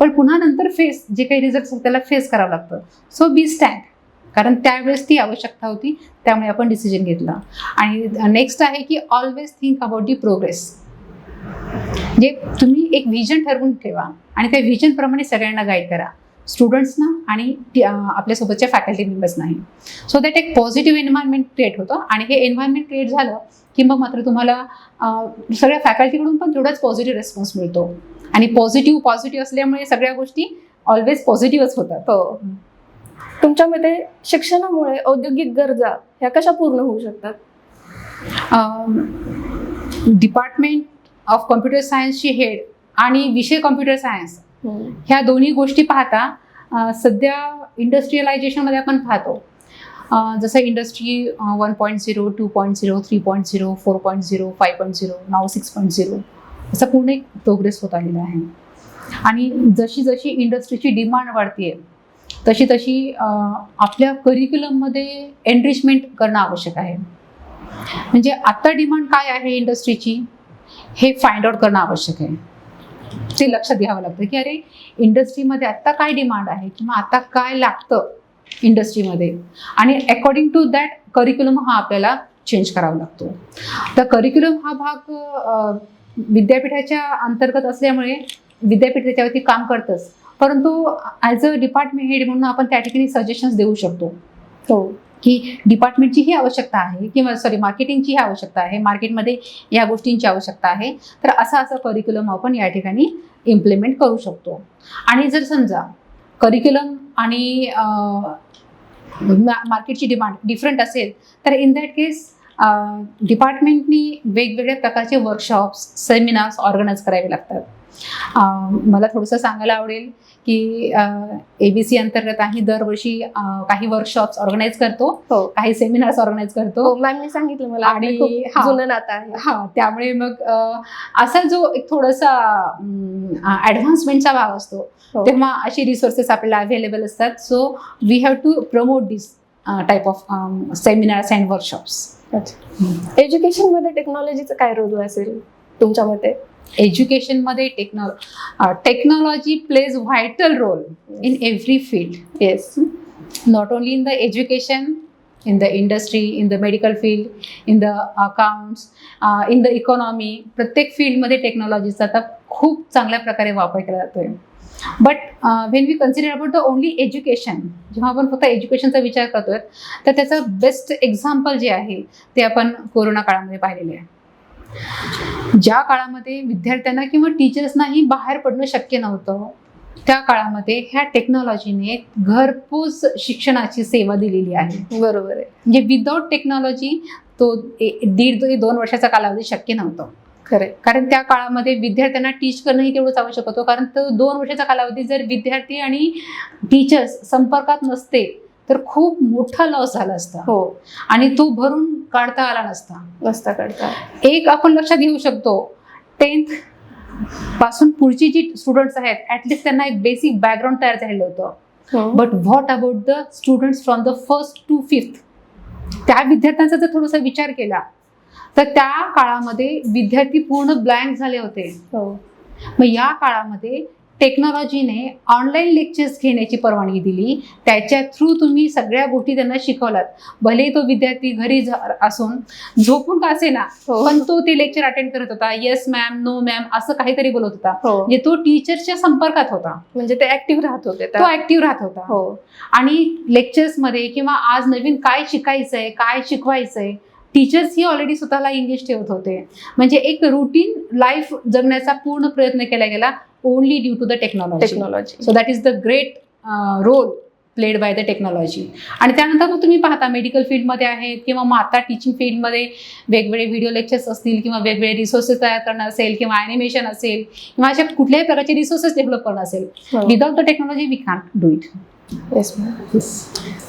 पण पुन्हा नंतर जे काही रिझल्ट त्याला फेस करावं लागतं. सो बी स्टँड, कारण त्यावेळेस ती आवश्यकता होती, त्यामुळे आपण डिसिजन घेतला. आणि नेक्स्ट आहे की always think about the progress. म्हणजे तुम्ही एक व्हिजन ठरवून ठेवा आणि त्या व्हिजनप्रमाणे सगळ्यांना गाईड करा, स्टुडंट्सना आणि आपल्यासोबतच्या फॅकल्टी मेंबर्सनाही. सो दॅट एक पॉझिटिव्ह एन्व्हायरमेंट क्रिएट होतं. आणि हे एन्व्हायरमेंट क्रिएट झालं की मग मात्र तुम्हाला सगळ्या फॅकल्टीकडून पण तेवढाच पॉझिटिव्ह रिस्पॉन्स मिळतो. आणि पॉझिटिव्ह असल्यामुळे सगळ्या गोष्टी ऑलवेज पॉझिटिव्हच होतात. तुमच्या मते शिक्षणामुळे औद्योगिक गरजा ह्या कशा पूर्ण होऊ शकतात? डिपार्टमेंट ऑफ कॉम्प्युटर सायन्सची हेड आणि विषय कॉम्प्युटर सायन्स ह्या दोन्ही गोष्टी पाहता सध्या इंडस्ट्रियलायझेशनमध्ये आपण पाहतो जसं इंडस्ट्री 1.0, 2.0, 3.0, 4.0, 5.0, नाव 6.0 असा पूर्ण एक प्रोग्रेस होत आलेला आहे. आणि जशी जशी इंडस्ट्रीची डिमांड वाढते तशी तशी आपल्या करिक्युलममध्ये एनरिचमेंट करणं आवश्यक आहे. म्हणजे आत्ता डिमांड काय आहे इंडस्ट्रीची हे फाइंड आउट करणं आवश्यक आहे. ते लक्षात घ्यावं लागतं की अरे इंडस्ट्रीमध्ये आत्ता काय डिमांड आहे किंवा आता काय लागतं इंडस्ट्रीमध्ये, आणि अकॉर्डिंग टू दॅट करिक्युलम हा आपल्याला चेंज करावा लागतो. तर करिक्युलम हा भाग विद्यापीठाच्या अंतर्गत असल्यामुळे विद्यापीठ त्याच्यावरती काम करतंच, परंतु ॲज अ डिपार्टमेंट हेड म्हणून आपण त्या ठिकाणी सजेशन्स देऊ शकतो हो की डिपार्टमेंटची ही आवश्यकता आहे किंवा मार्केटिंगची ही आवश्यकता आहे, मार्केटमध्ये या गोष्टींची आवश्यकता आहे, तर असं करिक्युलम आपण या ठिकाणी इम्प्लिमेंट करू शकतो. आणि जर समजा करिक्युलम आणि मार्केटची डिमांड डिफरंट असेल तर इन दॅट केस डिपार्टमेंटनी वेगवेगळ्या प्रकारचे वर्कशॉप्स, सेमिनार्स ऑर्गनाईज करावे लागतात. मला थोडंसं सांगायला आवडेल की ABC अंतर्गत आम्ही दरवर्षी काही वर्कशॉप्स ऑर्गनाईज करतो, हो काही सेमिनार्स ऑर्गनाईज करतो. हो मॅमने सांगितलं मला, आणि आणि खूप जुनं नातं आहे. हा, त्यामुळे मग असा जो एक थोडासा ॲडव्हान्समेंटचा भाग असतो हो. तेव्हा अशी रिसोर्सेस आपल्याला अवेलेबल असतात. So we have to promote this type of seminars and workshops. एज्युकेशनमध्ये टेक्नॉलॉजीचं काय रोल असेल तुमच्या मते? एज्युकेशनमध्ये technology plays vital role in every field. Yes, not only in the education, in the industry, in the medical field, in the accounts, in the economy. प्रत्येक फील्डमध्ये टेक्नॉलॉजीचा आता खूप चांगल्या प्रकारे वापर केला जातोय. But when we consider about the only education, जेव्हा आपण फक्त एज्युकेशनचा विचार करतोय तर त्याचं बेस्ट एक्झाम्पल जे आहे ते आपण कोरोना काळामध्ये पाहिलेले आहे. ज्या काळामध्ये विद्यार्थ्यांना किंवा टीचर्सनाही बाहेर पडणं शक्य नव्हतं, त्या काळामध्ये ह्या टेक्नॉलॉजीने घरपोच शिक्षणाची सेवा दिलेली आहे. बरोबर आहे. म्हणजे विदाऊट टेक्नॉलॉजी तो 1.5-2 वर्षाचा कालावधी शक्य नव्हतं. खरंय. कारण त्या काळामध्ये विद्यार्थ्यांना टीच करणंही तेवढंच आवश्यक होतं, कारण तो 2 वर्षाचा कालावधी जर विद्यार्थी आणि टीचर्स संपर्कात नसते तर खूप मोठा लॉस झाला असता. हो, आणि तो भरून काढता आला नसता. नसता काढता. एक आपण लक्षात घेऊ शकतो, 10th पासून पुढची जी स्टुडंट्स आहेत ऍटलिस्ट त्यांना एक बेसिक बॅकग्राऊंड तयार झालेलं होतं. But what about the students from the 1st to 5th? त्या विद्यार्थ्यांचा जर थोडासा विचार केला तर त्या काळामध्ये विद्यार्थी पूर्ण ब्लँक झाले होते. हो, मग या काळामध्ये टेक्नॉलॉजीने ऑनलाईन लेक्चर्स घेण्याची परवानगी दिली. त्याच्या थ्रू तुम्ही सगळ्या गोष्टी त्यांना शिकवलात. भले तो विद्यार्थी घरी असून झोपून का असेना, हो. पण तो ते लेक्चर अटेंड करत होता. येस मॅम, नो मॅम असं काहीतरी बोलत होता. हो. म्हणजे तो टीचरच्या संपर्कात होता, म्हणजे ते ऍक्टिव्ह राहत होते. तो ऍक्टिव्ह राहत होता. हो, आणि लेक्चर्समध्ये किंवा आज नवीन काय शिकायचंय, काय शिकवायचंय, टीचर्स ही ऑलरेडी स्वतःला इंग्लिश ठेवत होते. म्हणजे एक रुटीन लाईफ जगण्याचा पूर्ण प्रयत्न केला गेला only due to the technology. So that is the great role played by the technology. आणि त्यानंतर मग तुम्ही पाहता मेडिकल फील्डमध्ये आहेत किंवा मग आता टीचिंग फील्डमध्ये वेगवेगळे व्हिडिओ लेक्चर्स असतील किंवा वेगवेगळे रिसोर्सेस तयार करणं असेल किंवा ॲनिमेशन असेल किंवा अशा कुठल्याही प्रकारचे रिसोर्सेस डेव्हलप करणं असेल, without the technology we can't do it. Yes ma'am.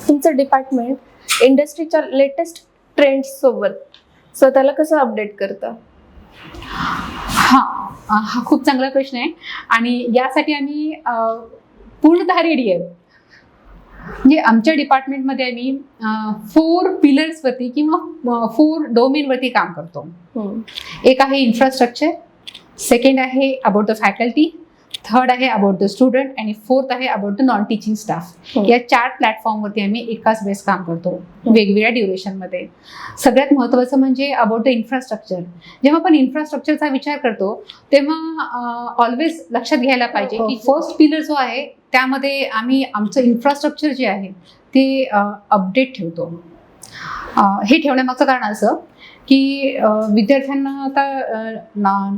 तुमचं डिपार्टमेंट इंडस्ट्रीच्या लेटेस्ट ट्रेंड्स सोबत स्वतःला कसं अपडेट करतं? हा खूप चांगला प्रश्न आहे आणि यासाठी आम्ही पूर्णतः रेडी आहे. म्हणजे आमच्या डिपार्टमेंटमध्ये आम्ही 4 पिलर्सवरती किंवा 4 डोमेनवरती काम करतो. एक आहे इन्फ्रास्ट्रक्चर, सेकंड आहे अबाउट द फॅकल्टी, थर्ड आहे अबाउट द स्टुडंट आणि फोर्थ आहे about the non teaching staff. या 4 प्लॅटफॉर्मवरती आम्ही एकाच वेळेस काम करतो वेगवेगळ्या ड्युरेशनमध्ये. सगळ्यात महत्त्वाचं म्हणजे अबाउट द इन्फ्रास्ट्रक्चर. जेव्हा आपण इन्फ्रास्ट्रक्चरचा विचार करतो तेव्हा ऑलवेज लक्षात घ्यायला पाहिजे की फर्स्ट पिलर जो आहे त्यामध्ये आम्ही आमचं इन्फ्रास्ट्रक्चर जे आहे ते अपडेट ठेवतो. हे ठेवण्यामागचं कारण असं की विद्यार्थ्यांना आता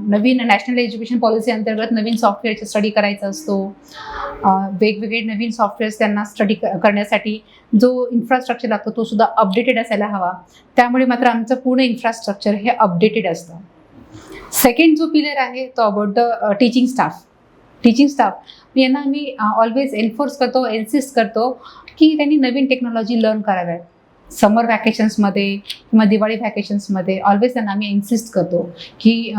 नवीन नॅशनल एज्युकेशन पॉलिसी अंतर्गत नवीन सॉफ्टवेअरचा स्टडी करायचा असतो. वेगवेगळे नवीन सॉफ्टवेअर्स त्यांना स्टडी करण्यासाठी जो इन्फ्रास्ट्रक्चर लागतो तो सुद्धा अपडेटेड असायला हवा. त्यामुळे मात्र आमचं पूर्ण इन्फ्रास्ट्रक्चर हे अपडेटेड असतं. सेकंड जो पिलर आहे तो अबाउट द टीचिंग स्टाफ यांना आम्ही ऑलवेज एन्फोर्स करतो, इन्सिस्ट करतो की त्यांनी नवीन टेक्नॉलॉजी लर्न कराव्यात. समर व्हॅकेशन्समध्ये किंवा दिवाळी व्हॅकेशन्समध्ये ऑलवेज त्यांना आम्ही इन्सिस्ट करतो की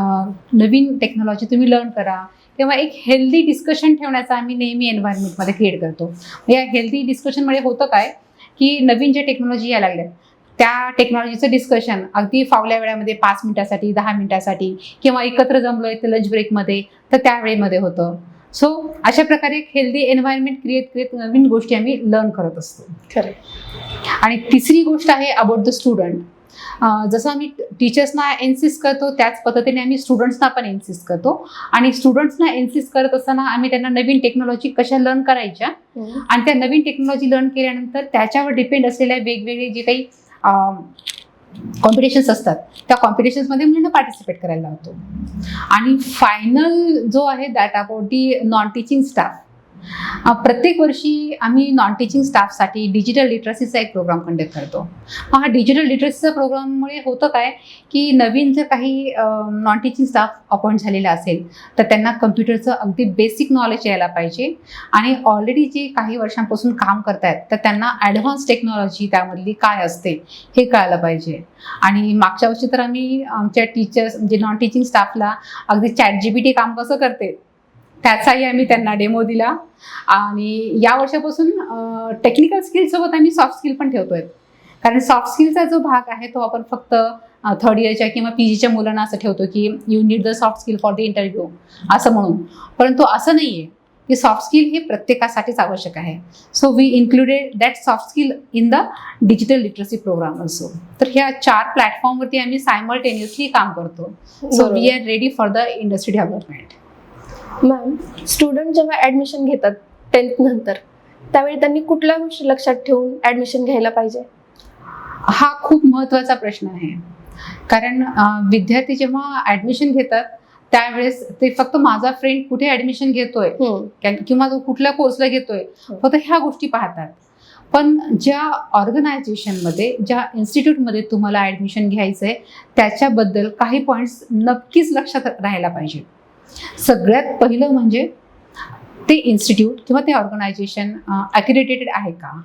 नवीन टेक्नॉलॉजी तुम्ही लर्न करा तेव्हा एक हेल्दी डिस्कशन ठेवण्याचा आम्ही नेहमी एन्व्हायरमेंटमध्ये क्रिएट करतो. या हेल्दी डिस्कशनमुळे होतं काय की नवीन ज्या टेक्नॉलॉजी यायला लागल्या त्या टेक्नॉलॉजीचं डिस्कशन अगदी फावल्या वेळामध्ये 5 मिनिटासाठी 10 मिनिटासाठी किंवा एकत्र जमलोय तर लंच ब्रेकमध्ये तर त्यावेळेमध्ये होतं. सो अशा प्रकारे एक हेल्दी एन्व्हायरमेंट क्रिएट नवीन गोष्टी आम्ही लर्न करत असतो. खरं. आणि तिसरी गोष्ट आहे अबाउट द स्टुडंट. जसं आम्ही टीचर्सना इन्सिस्ट करतो त्याच पद्धतीने आम्ही स्टुडंट्सना पण इन्सिस्ट करतो. आणि स्टुडंट्सना इन्सिस्ट करत असताना आम्ही त्यांना नवीन टेक्नॉलॉजी कशा लर्न करायच्या आणि त्या नवीन टेक्नॉलॉजी लर्न केल्यानंतर त्याच्यावर डिपेंड असलेल्या वेगवेगळे जे काही कॉम्पिटिशन्स असतात त्या कॉम्पिटिशन्समध्ये मुलांना पार्टिसिपेट करायला लावतो. आणि फायनल जो आहे that about the non teaching staff. प्रत्येक वर्षी आम्ही नॉन टीचिंग स्टाफसाठी डिजिटल लिटरसीचा एक प्रोग्राम कंडक्ट करतो. हा डिजिटल लिटरसीचा प्रोग्राममुळे होतं काय की नवीन जर काही नॉन टीचिंग स्टाफ अपॉइंट झालेला असेल तर त्यांना कम्प्युटरचं अगदी बेसिक नॉलेज यायला पाहिजे. आणि ऑलरेडी जे काही वर्षांपासून काम करतायत तर त्यांना ॲडव्हान्स टेक्नॉलॉजी त्यामधली काय असते हे कळायला पाहिजे. आणि मागच्या वर्षी तर आम्ही आमच्या टीचर्स म्हणजे नॉन टीचिंग स्टाफला अगदी ChatGPT काम कसं करते त्याचाही आम्ही त्यांना डेमो दिला. आणि या वर्षापासून टेक्निकल स्किलसोबत आम्ही सॉफ्ट स्किल पण ठेवतोय. कारण सॉफ्ट स्किलचा जो भाग आहे तो आपण फक्त 3rd इयरच्या किंवा PGच्या मुलांना असं ठेवतो की you need the soft skill for the interview असं म्हणून. परंतु असं नाही आहे की सॉफ्ट स्किल हे प्रत्येकासाठीच आवश्यक आहे. So we included that soft skill in the digital literacy program also. तर ह्या 4 प्लॅटफॉर्मवरती आम्ही सायमल्टेनियसली काम करतो. So we are ready for the industry development. Ma'am, student जेव्हा ॲडमिशन घेतात 10th नंतर त्यावेळी त्यांनी कुठल्या गोष्टी लक्षात ठेवून ॲडमिशन घ्यायला पाहिजे? हा खूप महत्त्वाचा प्रश्न आहे. कारण विद्यार्थी जेव्हा ॲडमिशन घेतात त्यावेळेस ते फक्त माझा फ्रेंड कुठे ॲडमिशन घेतोय किंवा तो कुठल्या कोर्सला घेतोय फक्त ह्या गोष्टी पाहतात. पण ज्या ऑर्गनायझेशनमध्ये ज्या इन्स्टिट्यूटमध्ये तुम्हाला ॲडमिशन घ्यायचं आहे त्याच्याबद्दल काही पॉईंट्स नक्कीच लक्षात राहायला पाहिजे. सगळ्यात पहिलं म्हणजे ते इन्स्टिट्यूट किंवा ते ऑर्गनायझेशन अक्रेडिटेड आहे का.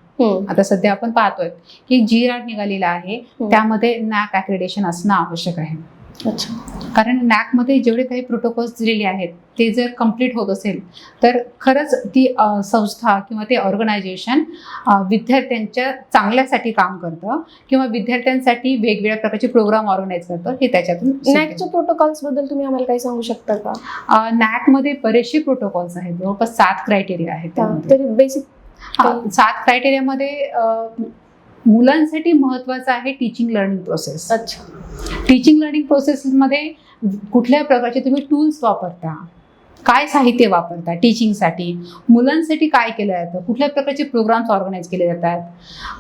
आता सध्या आपण पाहतोय की GRAD निघालेला आहे त्यामध्ये NAAC अक्रेडिटेशन असणं आवश्यक आहे. अच्छा. कारण NAACमध्ये जेवढे काही प्रोटोकॉल्स दिलेले आहेत ते जर कम्प्लीट होत असेल तर खरंच ती संस्था किंवा ते ऑर्गनायझेशन विद्यार्थ्यांच्या चांगल्यासाठी काम करतं किंवा विद्यार्थ्यांसाठी वेगवेगळ्या प्रकारचे प्रोग्राम ऑर्गनाईज करतं हे त्याच्यातून. NAACच्या प्रोटोकॉल्स बद्दल तुम्ही आम्हाला काही सांगू शकता का? NAACमध्ये बरेचसे प्रोटोकॉल्स आहेत. जवळपास 7 क्रायटेरिया आहेत. तरी बेसिक 7 क्रायटेरियामध्ये मुलांसाठी महत्त्वाचं आहे टीचिंग लर्निंग प्रोसेस. अच्छा. टीचिंग लर्निंग प्रोसेसमध्ये कुठल्या प्रकारचे तुम्ही टूल्स वापरता, काय साहित्य वापरता टीचिंगसाठी, मुलांसाठी काय केलं जातं, कुठल्या प्रकारचे प्रोग्राम्स ऑर्गनाईज केले जातात.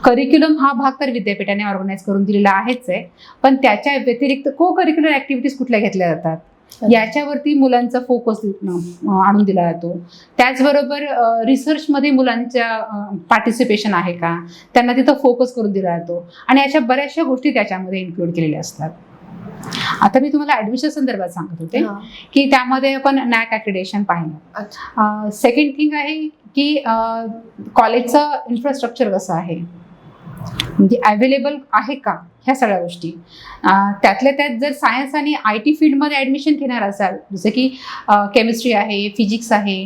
करिक्युलम हा भाग तर विद्यापीठाने ऑर्गनाईज करून दिलेला आहेच आहे. पण त्याच्या व्यतिरिक्त को करिक्युलर ॲक्टिव्हिटीज कुठल्या घेतल्या जातात याच्यावरती मुलांचा फोकस आणून दिला जातो. त्याचबरोबर रिसर्चमध्ये मुलांच्या पार्टिसिपेशन आहे का त्यांना तिथं फोकस करून दिला जातो. आणि अशा बऱ्याचशा गोष्टी त्याच्यामध्ये इन्क्लूड केलेल्या असतात. आता मी तुम्हाला ॲडमिशन संदर्भात सांगत होते की त्यामध्ये आपण NAAC अक्रेडिटेशन पाहिलं. सेकंड थिंग आहे की कॉलेजचं इन्फ्रास्ट्रक्चर कसं आहे म्हणजे अवेलेबल आहे का ह्या सगळ्या गोष्टी. त्यातल्या त्यात जर सायन्स आणि IT फील्डमध्ये ॲडमिशन घेणार असाल जसं की केमिस्ट्री आहे, फिजिक्स आहे,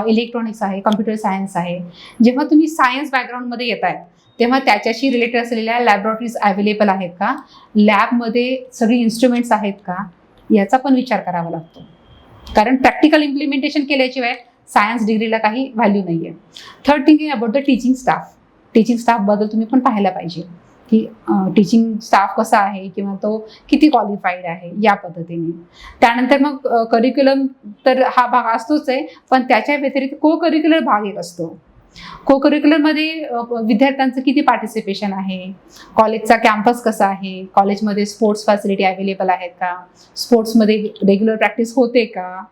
इलेक्ट्रॉनिक्स आहे, कम्प्युटर सायन्स आहे. जेव्हा तुम्ही सायन्स बॅकग्राऊंडमध्ये येत आहे तेव्हा त्याच्याशी रिलेटेड असलेल्या लॅबोरेटरीज अवेलेबल आहेत का, लॅबमध्ये सगळी इन्स्ट्रुमेंट्स आहेत का याचा पण विचार करावा लागतो. कारण प्रॅक्टिकल इम्प्लिमेंटेशन केल्याशिवाय सायन्स डिग्रीला काही व्हॅल्यू नाही आहे. थर्ड थिंग आहे about the teaching staff. Teaching स्टाफबद्दल तुम्ही पण पाहायला पाहिजे की टीचिंग स्टाफ कसा आहे किंवा तो किती क्वालिफाईड आहे या पद्धतीने. त्यानंतर मग करिक्युलम तर हा भाग असतोच आहे पण त्याच्या व्यतिरिक्त को करिक्युलर भाग एक असतो. को करिक्युलरमध्ये विद्यार्थ्यांचं किती पार्टिसिपेशन आहे, कॉलेजचा कॅम्पस कसा आहे, कॉलेजमध्ये स्पोर्ट्स फॅसिलिटी अवेलेबल आहेत का, स्पोर्ट्समध्ये रेग्युलर प्रॅक्टिस होते का.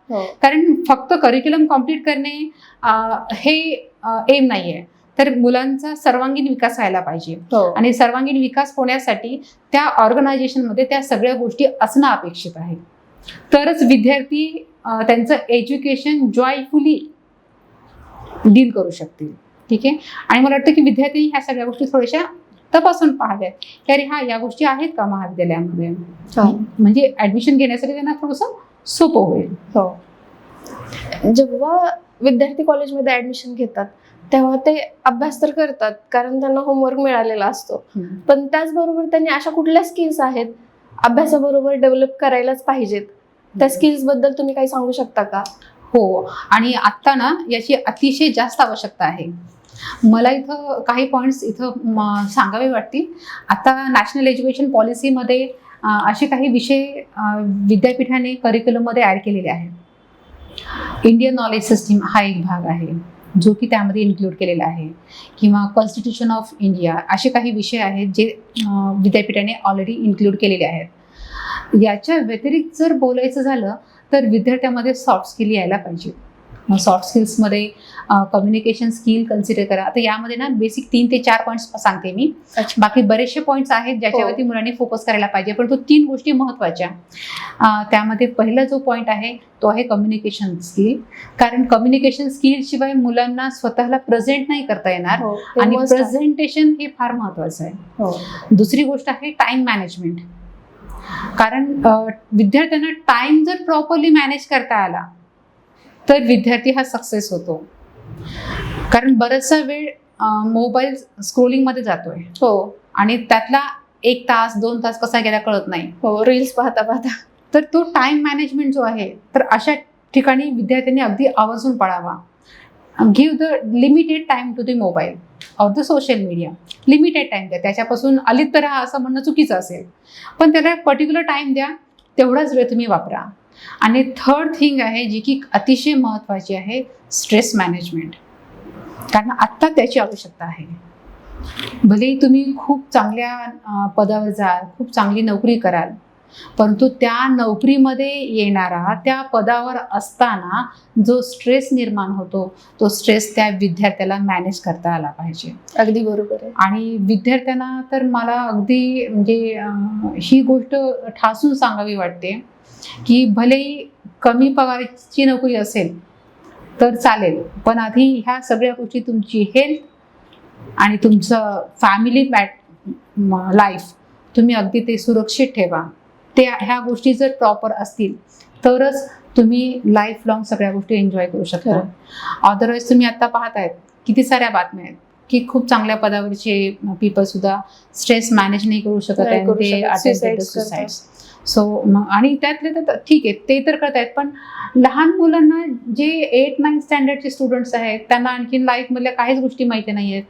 कारण फक्त करिक्युलम कम्प्लीट करणे हे एम नाही आहे तर मुलांचा सर्वांगीण विकास व्हायला पाहिजे. आणि सर्वांगीण विकास होण्यासाठी त्या ऑर्गनायझेशनमध्ये त्या सगळ्या गोष्टी असणं अपेक्षित आहे. तरच विद्यार्थी त्यांचं एज्युकेशन जॉयफुली डील करू शकतील. ठीक आहे. आणि मला वाटतं की विद्यार्थी ह्या सगळ्या गोष्टी थोड्याशा तपासून पाहाव्यात की अरे या गोष्टी आहेत का महाविद्यालयामध्ये म्हणजे ॲडमिशन घेण्यासाठी त्यांना थोडंसं सोपं होईल. जेव्हा विद्यार्थी कॉलेजमध्ये ऍडमिशन घेतात तेव्हा ते अभ्यास तर करतात कारण त्यांना होमवर्क मिळालेला असतो, पण त्याचबरोबर त्यांनी अशा कुठल्या स्किल्स आहेत अभ्यासाबरोबर डेव्हलप करायलाच पाहिजेत, त्या स्किल्स बद्दल तुम्ही काही सांगू शकता का? हो, आणि आत्ता ना याची अतिशय जास्त आवश्यकता आहे. मला इथं काही पॉईंट्स सांगावे वाटतील. आता नॅशनल एज्युकेशन पॉलिसीमध्ये असे काही विषय विद्यापीठाने करिक्युलममध्ये ॲड केलेले आहेत. इंडियन नॉलेज सिस्टीम हा एक भाग आहे जो की त्यामध्ये इन्क्लूड केलेला आहे, किंवा कॉन्स्टिट्यूशन ऑफ इंडिया असे काही विषय आहेत जे विद्यापीठाने ऑलरेडी इन्क्लूड केलेले आहेत. याच्या व्यतिरिक्त जर बोलायचं झालं तर विद्यार्थ्यामध्ये सॉफ्ट स्किल यायला पाहिजे. मग सॉफ्ट स्किल्समध्ये कम्युनिकेशन स्किल कन्सिडर करा. आता यामध्ये ना बेसिक 3 ते 4 पॉईंट्स सांगते मी. बाकी बरेचसे पॉईंट्स आहेत ज्याच्यावरती मुलांनी फोकस करायला पाहिजे, परंतु 3 गोष्टी महत्त्वाच्या. त्यामध्ये पहिला जो पॉईंट आहे तो आहे कम्युनिकेशन स्किल. कारण कम्युनिकेशन स्किल शिवाय मुलांना स्वतःला प्रेझेंट नाही करता येणार, आणि प्रेझेंटेशन हे फार महत्त्वाचं आहे. दुसरी गोष्ट आहे टाइम मॅनेजमेंट. कारण विद्यार्थ्यांना टाइम जर प्रॉपरली मॅनेज करता आला तर विद्यार्थी हा सक्सेस होतो. कारण बराचसा वेळ मोबाईल स्क्रोलिंगमध्ये जातोय, आणि त्यातला 1 तास 2 तास कसा गेला कळत नाही, रील्स पाहता पाहता. तर तो टाइम मॅनेजमेंट जो आहे तर अशा ठिकाणी विद्यार्थ्यांनी अगदी आवर्जून पाळावा. Give the limited time to the mobile or the social media. Limited time द्या, त्याच्यापासून अलिप्त राहा असं म्हणणं चुकीचं असेल, पण त्याला पर्टिक्युलर टाइम द्या, तेवढाच वेळ तुम्ही वापरा. आणि थर्ड थिंग आहे जी की अतिशय महत्त्वाची आहे, स्ट्रेस मॅनेजमेंट. कारण आत्ता त्याची आवश्यकता आहे. भलेही तुम्ही खूप चांगल्या पदावर जाल, खूप चांगली नोकरी कराल, परंतु त्या नोकरीमध्ये येणारा, त्या पदावर असताना जो स्ट्रेस निर्माण होतो तो स्ट्रेस त्या विद्यार्थ्याला मॅनेज करता आला पाहिजे. अगदी बरोबर आहे. आणि विद्यार्थ्यांना तर मला अगदी म्हणजे ही गोष्ट ठासून सांगावी वाटते की भलेही कमी पगाराची नोकरी असेल तर चालेल, पण आधी ह्या सगळ्या गोष्टी, तुमची हेल्थ आणि तुमचं फॅमिली लाईफ तुम्ही अगदी ते सुरक्षित ठेवा. ह्या गोष्टी जर प्रॉपर असतील तरच तुम्ही लाईफ लॉंग सगळ्या गोष्टी एन्जॉय करू शकता. अदरवाईज तुम्ही आता पाहतायत किती साऱ्या बातम्या आहेत की खूप चांगल्या पदावरचे पीपल सुद्धा स्ट्रेस मॅनेज नाही करू शकत आहे, ते अटेम्प्ट सुसाइड. सो आणि त्यातले तर ठीक आहे ते तर करतायत, पण लहान मुलांना जे 8-9 स्टँडर्डचे स्टुडंट्स आहेत त्यांना आणखीन लाईफमधल्या काहीच गोष्टी माहिती नाही आहेत,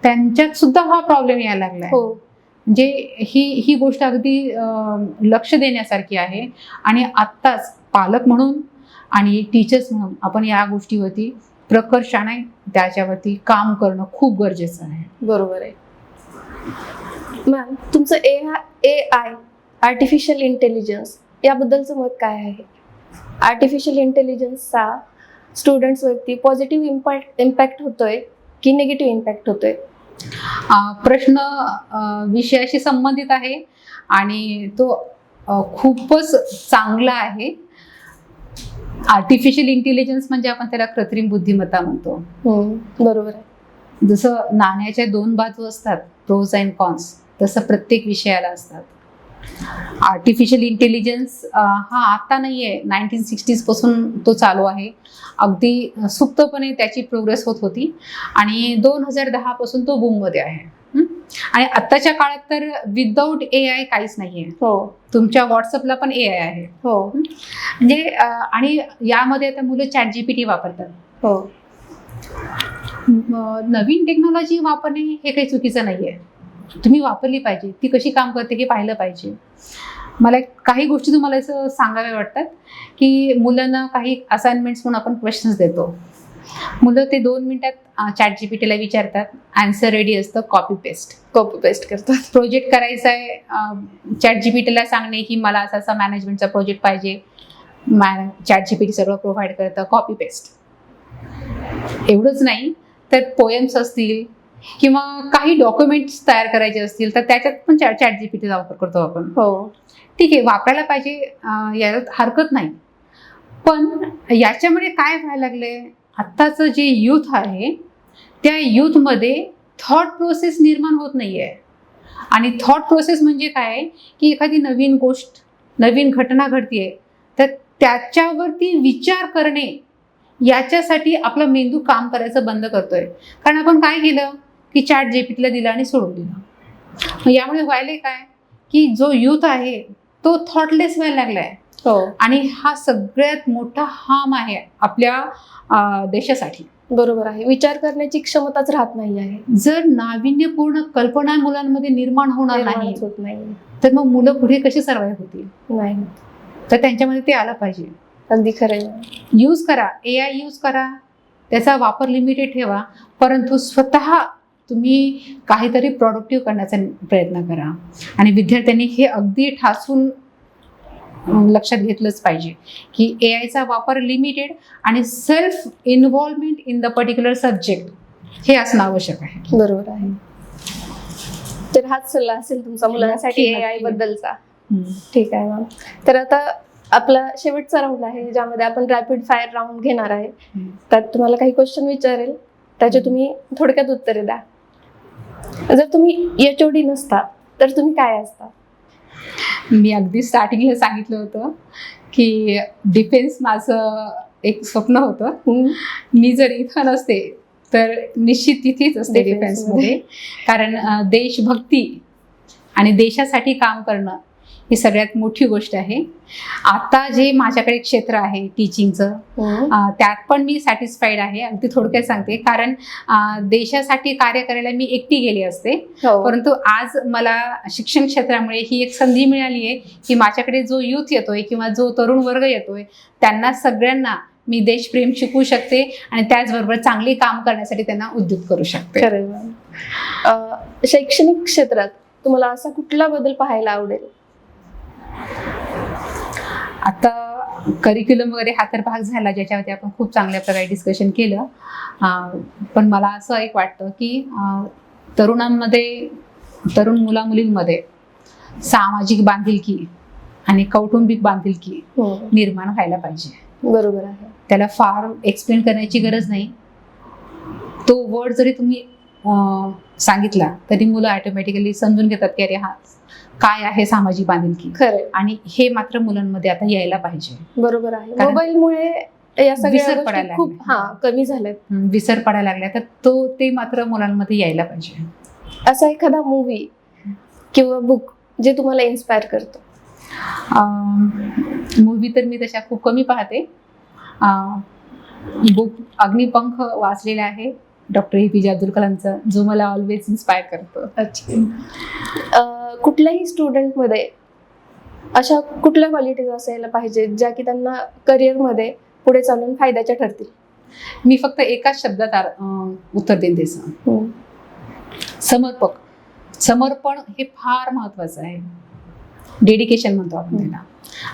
त्यांच्यात सुद्धा हा प्रॉब्लेम यायला लागलाय. म्हणजे ही गोष्ट अगदी लक्ष देण्यासारखी आहे. आणि आत्ताच पालक म्हणून आणि टीचर्स म्हणून आपण या गोष्टीवरती प्रकर्षाने त्याच्यावरती काम करणं खूप गरजेचं आहे. बरोबर आहे मॅम. तुमचं AI आर्टिफिशियल इंटेलिजन्स याबद्दलचं मत काय आहे? आर्टिफिशियल इंटेलिजन्सचा स्टुडंट्सवरती पॉझिटिव्ह इम्पॅक्ट होतोय की निगेटिव्ह इम्पॅक्ट होतोय? प्रश्न विषयाशी संबंधित आहे आणि तो खूपच चांगला आहे. आर्टिफिशियल इंटेलिजन्स म्हणजे आपण त्याला कृत्रिम बुद्धिमत्ता म्हणतो. बरोबर आहे. जसं नाण्याच्या 2 बाजू असतात, प्रोज अँड कॉन्स, तसं प्रत्येक विषयाला असतात. आर्टिफिशियल इंटेलिजन्स हा आता नाही आहे, 1960s पासून तो चालू आहे. अगदी सुप्तपणे त्याची प्रोग्रेस होत होती आणि 2010 पासून तो बूममध्ये आहे. आणि आत्ताच्या काळात तर विदाऊट AI काहीच नाही आहे. तुमच्या व्हॉट्सअपला पण AI आहे. म्हणजे आणि यामध्ये आता मुलं ChatGPT वापरतात. नवीन टेक्नॉलॉजी वापरणे हे काही चुकीचं नाही आहे, तुम्ही वापरली पाहिजे, ती कशी काम करते हे पाहिलं पाहिजे. मला काही गोष्टी तुम्हाला असं सांगाव्या वाटतात की मुलांना काही असाइनमेंट्स म्हणून आपण क्वेश्चन्स देतो, मुलं ते 2 मिनिटात ChatGPTला विचारतात, आन्सर रेडी असतं, कॉपी पेस्ट करतात. प्रोजेक्ट करायचा आहे, ChatGPTला सांगणे की मला असा मॅनेजमेंटचा प्रोजेक्ट पाहिजे, ChatGPT सगळं प्रोव्हाइड करतं, कॉपी पेस्ट. एवढंच नाही तर पोएम्स असतील किंवा काही डॉक्युमेंट्स तयार करायचे असतील तर त्याच्यात पण ChatGPTचा वापर करतो आपण. ठीक आहे, वापरायला पाहिजे, यात हरकत नाही. पण याच्यामुळे काय व्हायला लागलंय, आत्ताचं जे यूथ आहे त्या यूथमध्ये थॉट प्रोसेस निर्माण होत नाहीये. आणि थॉट प्रोसेस म्हणजे काय की एखादी नवीन गोष्ट, नवीन घटना घडतीये तर त्याच्यावरती विचार करणे याच्यासाठी आपला मेंदू काम करायचं बंद करतोय. कारण आपण काय केलं की चॅट जीपीटीला दिलं आणि सोडून दिलं. मग यामुळे व्हायलंय काय की जो युथ आहे तो थॉटलेस व्हायला लागलाय. हो, आणि हा सगळ्यात मोठा हार्म आहे आपल्या देशासाठी. बरोबर आहे. विचार करण्याची क्षमताच राहत नाही आहे. जर नाविन्यपूर्ण कल्पना मुलांमध्ये निर्माण होणार नाही निर्माणच होत नाही. तर मग मुलं पुढे कशी सर्वाईव्ह होतील. नाही, तर त्यांच्यामध्ये ते आलं पाहिजे. अगदी खरं आहे. यूज करा, AI यूज करा, त्याचा वापर लिमिटेड ठेवा, परंतु स्वतः तुम्ही काहीतरी प्रोडक्टिव्ह करण्याचा प्रयत्न करा. आणि विद्यार्थ्यांनी हे अगदी ठासून लक्षात घेतलंच पाहिजे की AIचा वापर लिमिटेड आणि self involvement in the particular subject हे असणं आवश्यक आहे. बरोबर आहे. तर हाच सल्ला असेल तुमचा मुलांसाठी नक्की. AI बद्दलचा. ठीक आहे मॅम. तर आता आपला शेवटचा राऊंड आहे ज्यामध्ये आपण रॅपिड फायर राऊंड घेणार आहे. त्यात तुम्हाला काही क्वेश्चन विचारेल, त्याचे तुम्ही थोडक्यात उत्तरे द्या. जर तुम्ही HOD नसता तर तुम्ही काय असता? मी अगदी स्टार्टिंगला सांगितलं होतं की डिफेन्स माझं एक स्वप्न होतं. मी जर इथं नसते तर निश्चित तिथेच असते डिफेन्समध्ये. कारण देशभक्ती आणि देशासाठी काम करणं ही सगळ्यात मोठी गोष्ट आहे. आता जे माझ्याकडे क्षेत्र आहे टीचिंगचं, त्यात पण मी सॅटिस्फाईड आहे. अगदी थोडक्यात सांगते, कारण देशासाठी कार्य करायला मी एकटी गेले असते. हो. परंतु आज मला शिक्षण क्षेत्रामुळे ही एक संधी मिळाली आहे की माझ्याकडे जो युथ येतोय किंवा जो तरुण वर्ग येतोय त्यांना सगळ्यांना मी देशप्रेम शिकवू शकते आणि त्याचबरोबर चांगली काम करण्यासाठी त्यांना उद्युक्त करू शकते. खरं आहे मॅम. शैक्षणिक क्षेत्रात तुम्हाला असा कुठला बदल पाहायला आवडेल? आता करिक्युलम वगैरे हा तर भाग झाला ज्याच्यावरती आपण खूप चांगल्या प्रकारे डिस्कशन केलं. पण मला असं एक वाटतं की तरुणांमध्ये, तरुण मुलामुलींमध्ये सामाजिक बांधिलकी आणि कौटुंबिक बांधिलकी निर्माण व्हायला पाहिजे. बरोबर आहे. त्याला फार एक्सप्लेन करण्याची गरज नाही. तो वर्ड जरी तुम्ही सांगितला तरी मुलं ऑटोमॅटिकली समजून घेतात की अरे हा काय आहे सामाजिक बांधिलकी. खरं. आणि हे मात्र मुलांमध्ये आता यायला पाहिजे. बरोबर आहे. कारण मोबाईलमुळे या सगळ्या विसर गोष्टी पडायला खूप लागल्या. कमी झाल्यात. विसर पडायला लागला तर ते मात्र मुलांमध्ये यायला पाहिजे. असा एखादा मूवी किंवा बुक जे तुम्हाला इन्स्पायर करतो? मूवी तर मी तशा खूप कमी पाहते. बुक अग्निपंख वाचलेला आहे डॉक्टर APJ अब्दुल कलामचा, जो मला ऑलवेज इन्स्पायर करतो. अच्छा. कुठल्याही स्टुडंटमध्ये अशा कुठल्या क्वालिटीज असायला पाहिजे ज्या की त्यांना करिअरमध्ये पुढे चालून फायद्याच्या ठरतील? मी फक्त एकाच शब्दात उत्तर देईन त्याचं, समर्पक. समर्पण हे फार महत्वाचं आहे. डेडिकेशन म्हणतो आपण त्याला.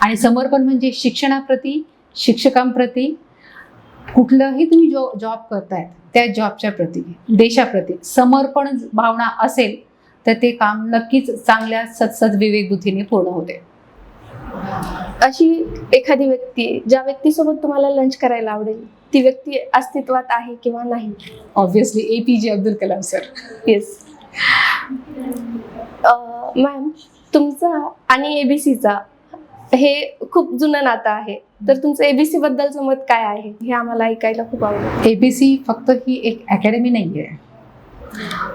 आणि समर्पण म्हणजे शिक्षणाप्रती, शिक्षकांप्रती, कुठलंही तुम्ही जॉब करतायत त्या जॉबच्या प्रती, देशाप्रती समर्पण भावना असेल तर ते काम नक्कीच चांगल्या सदसद विवेक बुद्धीने पूर्ण होते. अशी एखादी व्यक्ती ज्या व्यक्तीसोबत तुम्हाला लंच करायला आवडेल, ती व्यक्ती अस्तित्वात आहे किंवा नाही? Obviously APJ Abdul Kalam sir. Yes. Ma'am, तुमचा आणि ABCचा हे खूप जुनं नातं आहे, तर तुमचं ABC बद्दलचं मत काय आहे हे आम्हाला ऐकायला खूप आवडेल. ABC फक्त ही एक अकॅडमी नाही आहे,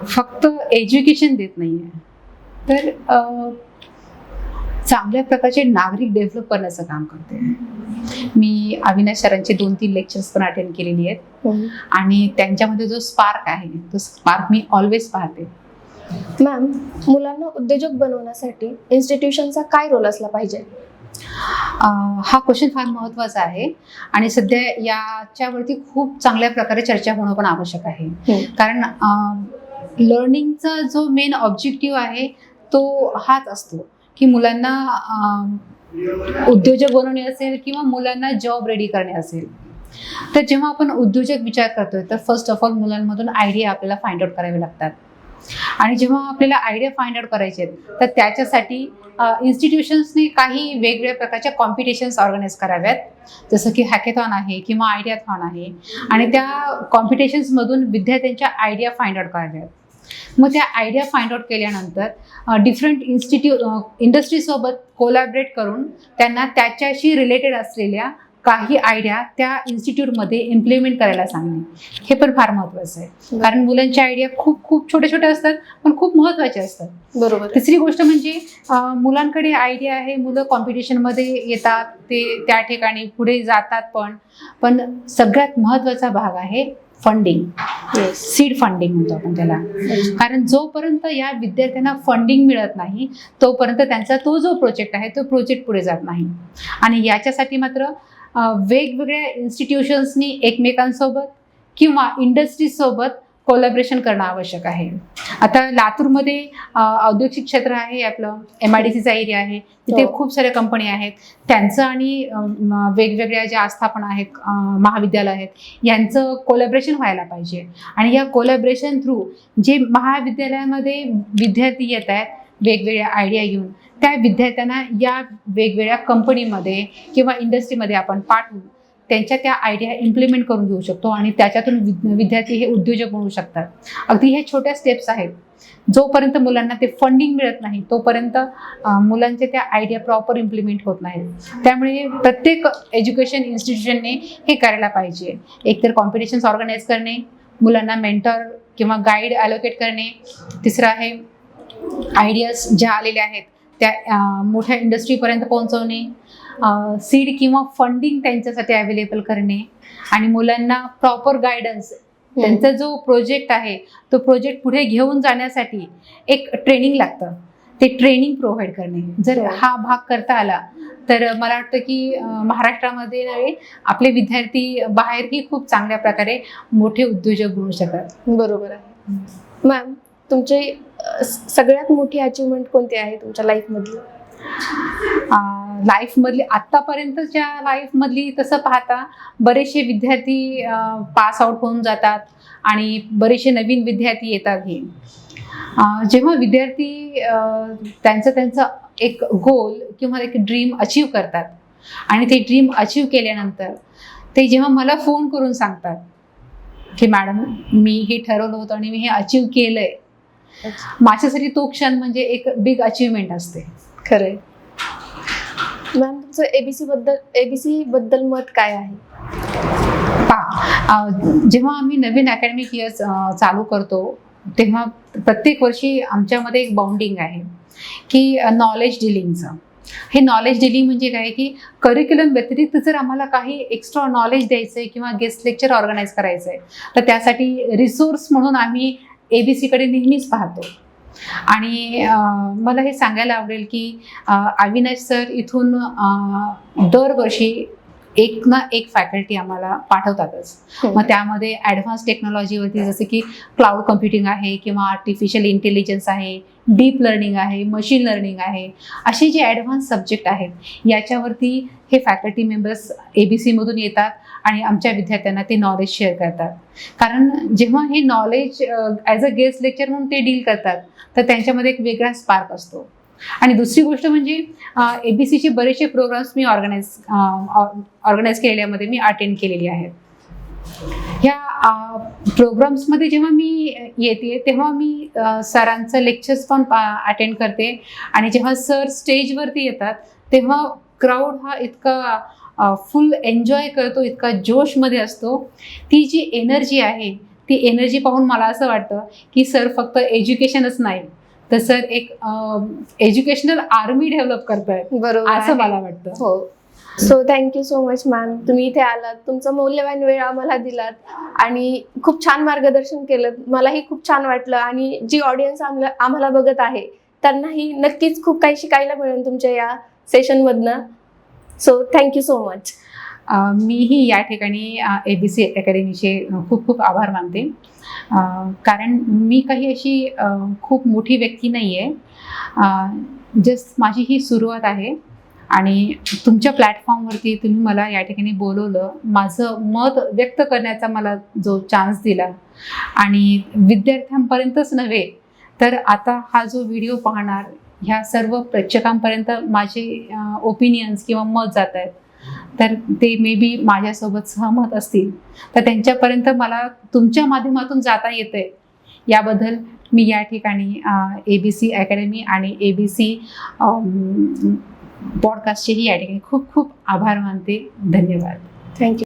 फक्त एज्युकेशन देत नाही आहे, तर चांगल्या प्रकारचे नागरिक डेव्हलप करण्याचं काम करते. मी अविनाश सरांचे 2-3 लेक्चर्स पण अटेंड केलेली आहेत आणि त्यांच्यामध्ये जो स्पार्क आहे तो स्पार्क मी ऑलवेज पाहते. मॅम, मुलांना उद्योजक बनवण्यासाठी इन्स्टिट्यूशनचा काय रोल असला पाहिजे? हा क्वेश्चन फार महत्त्वाचा आहे आणि सध्या याच्यावरती खूप चांगल्या प्रकारे चर्चा होणं पण आवश्यक आहे. कारण लर्निंगचा जो मेन ऑब्जेक्टिव्ह आहे तो हाच असतो की मुलांना उद्योजक बनवणे असेल किंवा मुलांना जॉब रेडी करणे असेल. तर जेव्हा आपण उद्योजक विचार करतोय तर फर्स्ट ऑफ ऑल मुलांमधून आयडिया आपल्याला फाइंड आउट करावे लागतात. आणि जेव्हा आपल्याला आयडिया फाइंड आउट करायचे आहेत तर त्याच्यासाठी इन्स्टिट्यूशन्सने काही वेगवेगळ्या प्रकारच्या कॉम्पिटिशन्स ऑर्गनाईज कराव्यात, जसं की हॅकेथॉन आहे किंवा आयडियाथॉन आहे. आणि त्या कॉम्पिटिशन्समधून विद्यार्थ्यांच्या आयडिया फाइंड आउट कराव्यात. मग त्या आयडिया फाइंड आउट केल्यानंतर डिफरंट इंडस्ट्रीसोबत कोलॅबरेट करून त्यांना त्याच्याशी रिलेटेड असलेल्या काही आयडिया त्या इन्स्टिट्यूटमध्ये इम्प्लिमेंट करायला सांगणे, हे पण फार महत्त्वाचं आहे. कारण मुलांच्या आयडिया खूप खूप छोट्या छोट्या असतात पण खूप महत्त्वाचे असतात. बरोबर. तिसरी गोष्ट म्हणजे मुलांकडे आयडिया आहे, मुलं कॉम्पिटिशनमध्ये येतात, ते त्या ठिकाणी पुढे जातात पण सगळ्यात महत्त्वाचा भाग आहे फंडिंग. सीड फंडिंग म्हणतो आपण त्याला. कारण जोपर्यंत या विद्यार्थ्यांना फंडिंग मिळत नाही तोपर्यंत त्यांचा तो जो प्रोजेक्ट आहे तो प्रोजेक्ट पुढे जात नाही. आणि याच्यासाठी मात्र वेगवेगळ्या इन्स्टिट्यूशन्सनी एकमेकांसोबत किंवा इंडस्ट्रीजसोबत कोलॅबरेशन करणं आवश्यक आहे. आता लातूरमध्ये औद्योगिक क्षेत्र आहे, आपलं MIDCचा एरिया आहे, तिथे खूप साऱ्या कंपनी आहेत. त्यांचं आणि वेगवेगळ्या ज्या आस्थापना आहेत, महाविद्यालय आहेत, यांचं कोलॅबरेशन व्हायला पाहिजे. आणि या कोलॅबरेशन थ्रू जे महाविद्यालयामध्ये विद्यार्थी येत आहेत वेगवेगळ्या आयडिया घेऊन, त्या विद्यार्थ्यांना या वेगवेगळ्या कंपनीमध्ये किंवा इंडस्ट्रीमध्ये आपण पाठवून त्यांच्या त्या आयडिया इम्प्लिमेंट करून घेऊ शकतो आणि त्याच्यातून विद्यार्थी हे उद्योजक बनवू शकतात. अगदी हे छोट्या स्टेप्स आहेत. जोपर्यंत मुलांना ते फंडिंग मिळत नाही तोपर्यंत मुलांचे त्या आयडिया प्रॉपर इम्प्लिमेंट होत नाहीत. त्यामुळे प्रत्येक एज्युकेशन इन्स्टिट्यूशनने हे करायला पाहिजे. एकतर कॉम्पिटिशन्स ऑर्गनाईज करणे, मुलांना मेंटर किंवा गाईड ॲलोकेट करणे. तिसरं आहे आयडियाज ज्या आलेल्या आहेत त्या मोठ्या इंडस्ट्रीपर्यंत पोहोचवणे, सीड किंवा फंडिंग त्यांच्यासाठी अवेलेबल करणे आणि मुलांना प्रॉपर गायडन्स. त्यांचा जो प्रोजेक्ट आहे तो प्रोजेक्ट पुढे घेऊन जाण्यासाठी एक ट्रेनिंग लागतं, ते ट्रेनिंग प्रोव्हाइड करणे. जर हा भाग करता आला तर मला वाटतं की महाराष्ट्रामध्ये नव्हे, आपले विद्यार्थी बाहेरही खूप चांगल्या प्रकारे मोठे उद्योजक बनू शकतात. बरोबर आहे. मॅम, तुमची सगळ्यात मोठी अचिव्हमेंट कोणती आहे तुमच्या लाईफमधली? लाईफमधली आत्तापर्यंतच्या लाईफमधली तसं पाहता बरेचसे विद्यार्थी पास आउट होऊन जातात आणि बरेचसे नवीन विद्यार्थी येतात. हे जेव्हा विद्यार्थी त्यांचं एक गोल किंवा एक ड्रीम अचीव करतात आणि ते ड्रीम अचीव केल्यानंतर ते जेव्हा मला फोन करून सांगतात की मॅडम मी हे ठरवलं होतं आणि मी हे अचीव केलंय, माझ्यासाठी तो क्षण म्हणजे एक बिग अचीवमेंट असते. खरंय. मॅम, तुमचं एबीसी बद्दल मत काय आहे? जेव्हा आम्ही नवीन अकॅडमिक इयर्स चालू करतो तेव्हा प्रत्येक वर्षी आमच्यामध्ये एक बाउंडिंग आहे की नॉलेज डिलिंगचं. हे नॉलेज डिलिंग म्हणजे काय की करिक्युलम व्यतिरिक्त जर आम्हाला काही एक्स्ट्रा नॉलेज द्यायचं आहे किंवा गेस्ट लेक्चर ऑर्गनाईज करायचं आहे तर त्यासाठी रिसोर्स म्हणून आम्ही ABCकडे नेहमीच पाहतो. आणि मला हे सांगायला आवडेल की अविनाश सर इथून दरवर्षी एक ना एक फॅकल्टी आम्हाला पाठवतातच. मग त्यामध्ये ॲडव्हान्स टेक्नॉलॉजीवरती जसं की क्लाउड कम्प्युटिंग आहे किंवा आर्टिफिशियल इंटेलिजन्स आहे, डीप लर्निंग आहे, मशीन लर्निंग आहे, असे जे ॲडव्हान्स सब्जेक्ट आहेत याच्यावरती हे फॅकल्टी मेंबर्स ABCमधून येतात आणि आमच्या विद्यार्थ्यांना ते नॉलेज शेअर करतात. कारण जेव्हा हे knowledge as a guest lecture म्हणून ते डील करतात तर त्यांच्यामध्ये एक वेगळा स्पार्क असतो. आणि दुसरी गोष्ट म्हणजे ABCचे बरेचसे प्रोग्राम्स मी ऑर्गनाईज केलेल्यामध्ये मी अटेंड केलेली आहेत. ह्या प्रोग्राम्समध्ये जेव्हा मी येते तेव्हा मी सरांचं लेक्चर्स पण अटेंड करते आणि जेव्हा सर स्टेजवरती येतात तेव्हा क्राऊड हा इतका फुल एन्जॉय करतो, इतका जोशमध्ये असतो. ती जी एनर्जी आहे ती एनर्जी पाहून मला असं वाटतं की सर फक्त एज्युकेशनच नाही तर सर एक एज्युकेशनल आर्मी डेव्हलप करतायत. बरोबर, असं मला वाटतं. हो. So thank you so much ma'am, तुम्ही इथे आलात, तुमचा मौल्यवान वेळ आम्हाला दिलात आणि खूप छान मार्गदर्शन केलं. मलाही खूप छान वाटलं आणि जी ऑडियन्स आम्हाला बघत आहे त्यांनाही नक्कीच खूप काही शिकायला मिळेल तुमच्या या सेशनमधनं. So thank you so much. मीही या ठिकाणी ABC अकॅडमीचे खूप खूप आभार मानते. कारण मी काही अशी खूप मोठी व्यक्ती नाही आहे, जस्ट माझी ही सुरुवात आहे आणि तुमच्या प्लॅटफॉर्मवरती तुम्ही मला या ठिकाणी बोलवलं, माझं मत व्यक्त करण्याचा मला जो चान्स दिला आणि विद्यार्थ्यांपर्यंतच नव्हे तर आता हा जो व्हिडिओ पाहणार ह्या सर्व प्रेक्षकांपर्यंत माझे ओपिनियन्स किंवा मत जात आहेत तर ते मे बी माझ्यासोबत सहमत असतील तर त्यांच्यापर्यंत मला तुमच्या माध्यमातून जाता येतंय याबद्दल मी या ठिकाणी ABC अकॅडमी आणि ABC पॉडकास्टचेही या ठिकाणी खूप खूप आभार मानते. धन्यवाद. थँक्यू.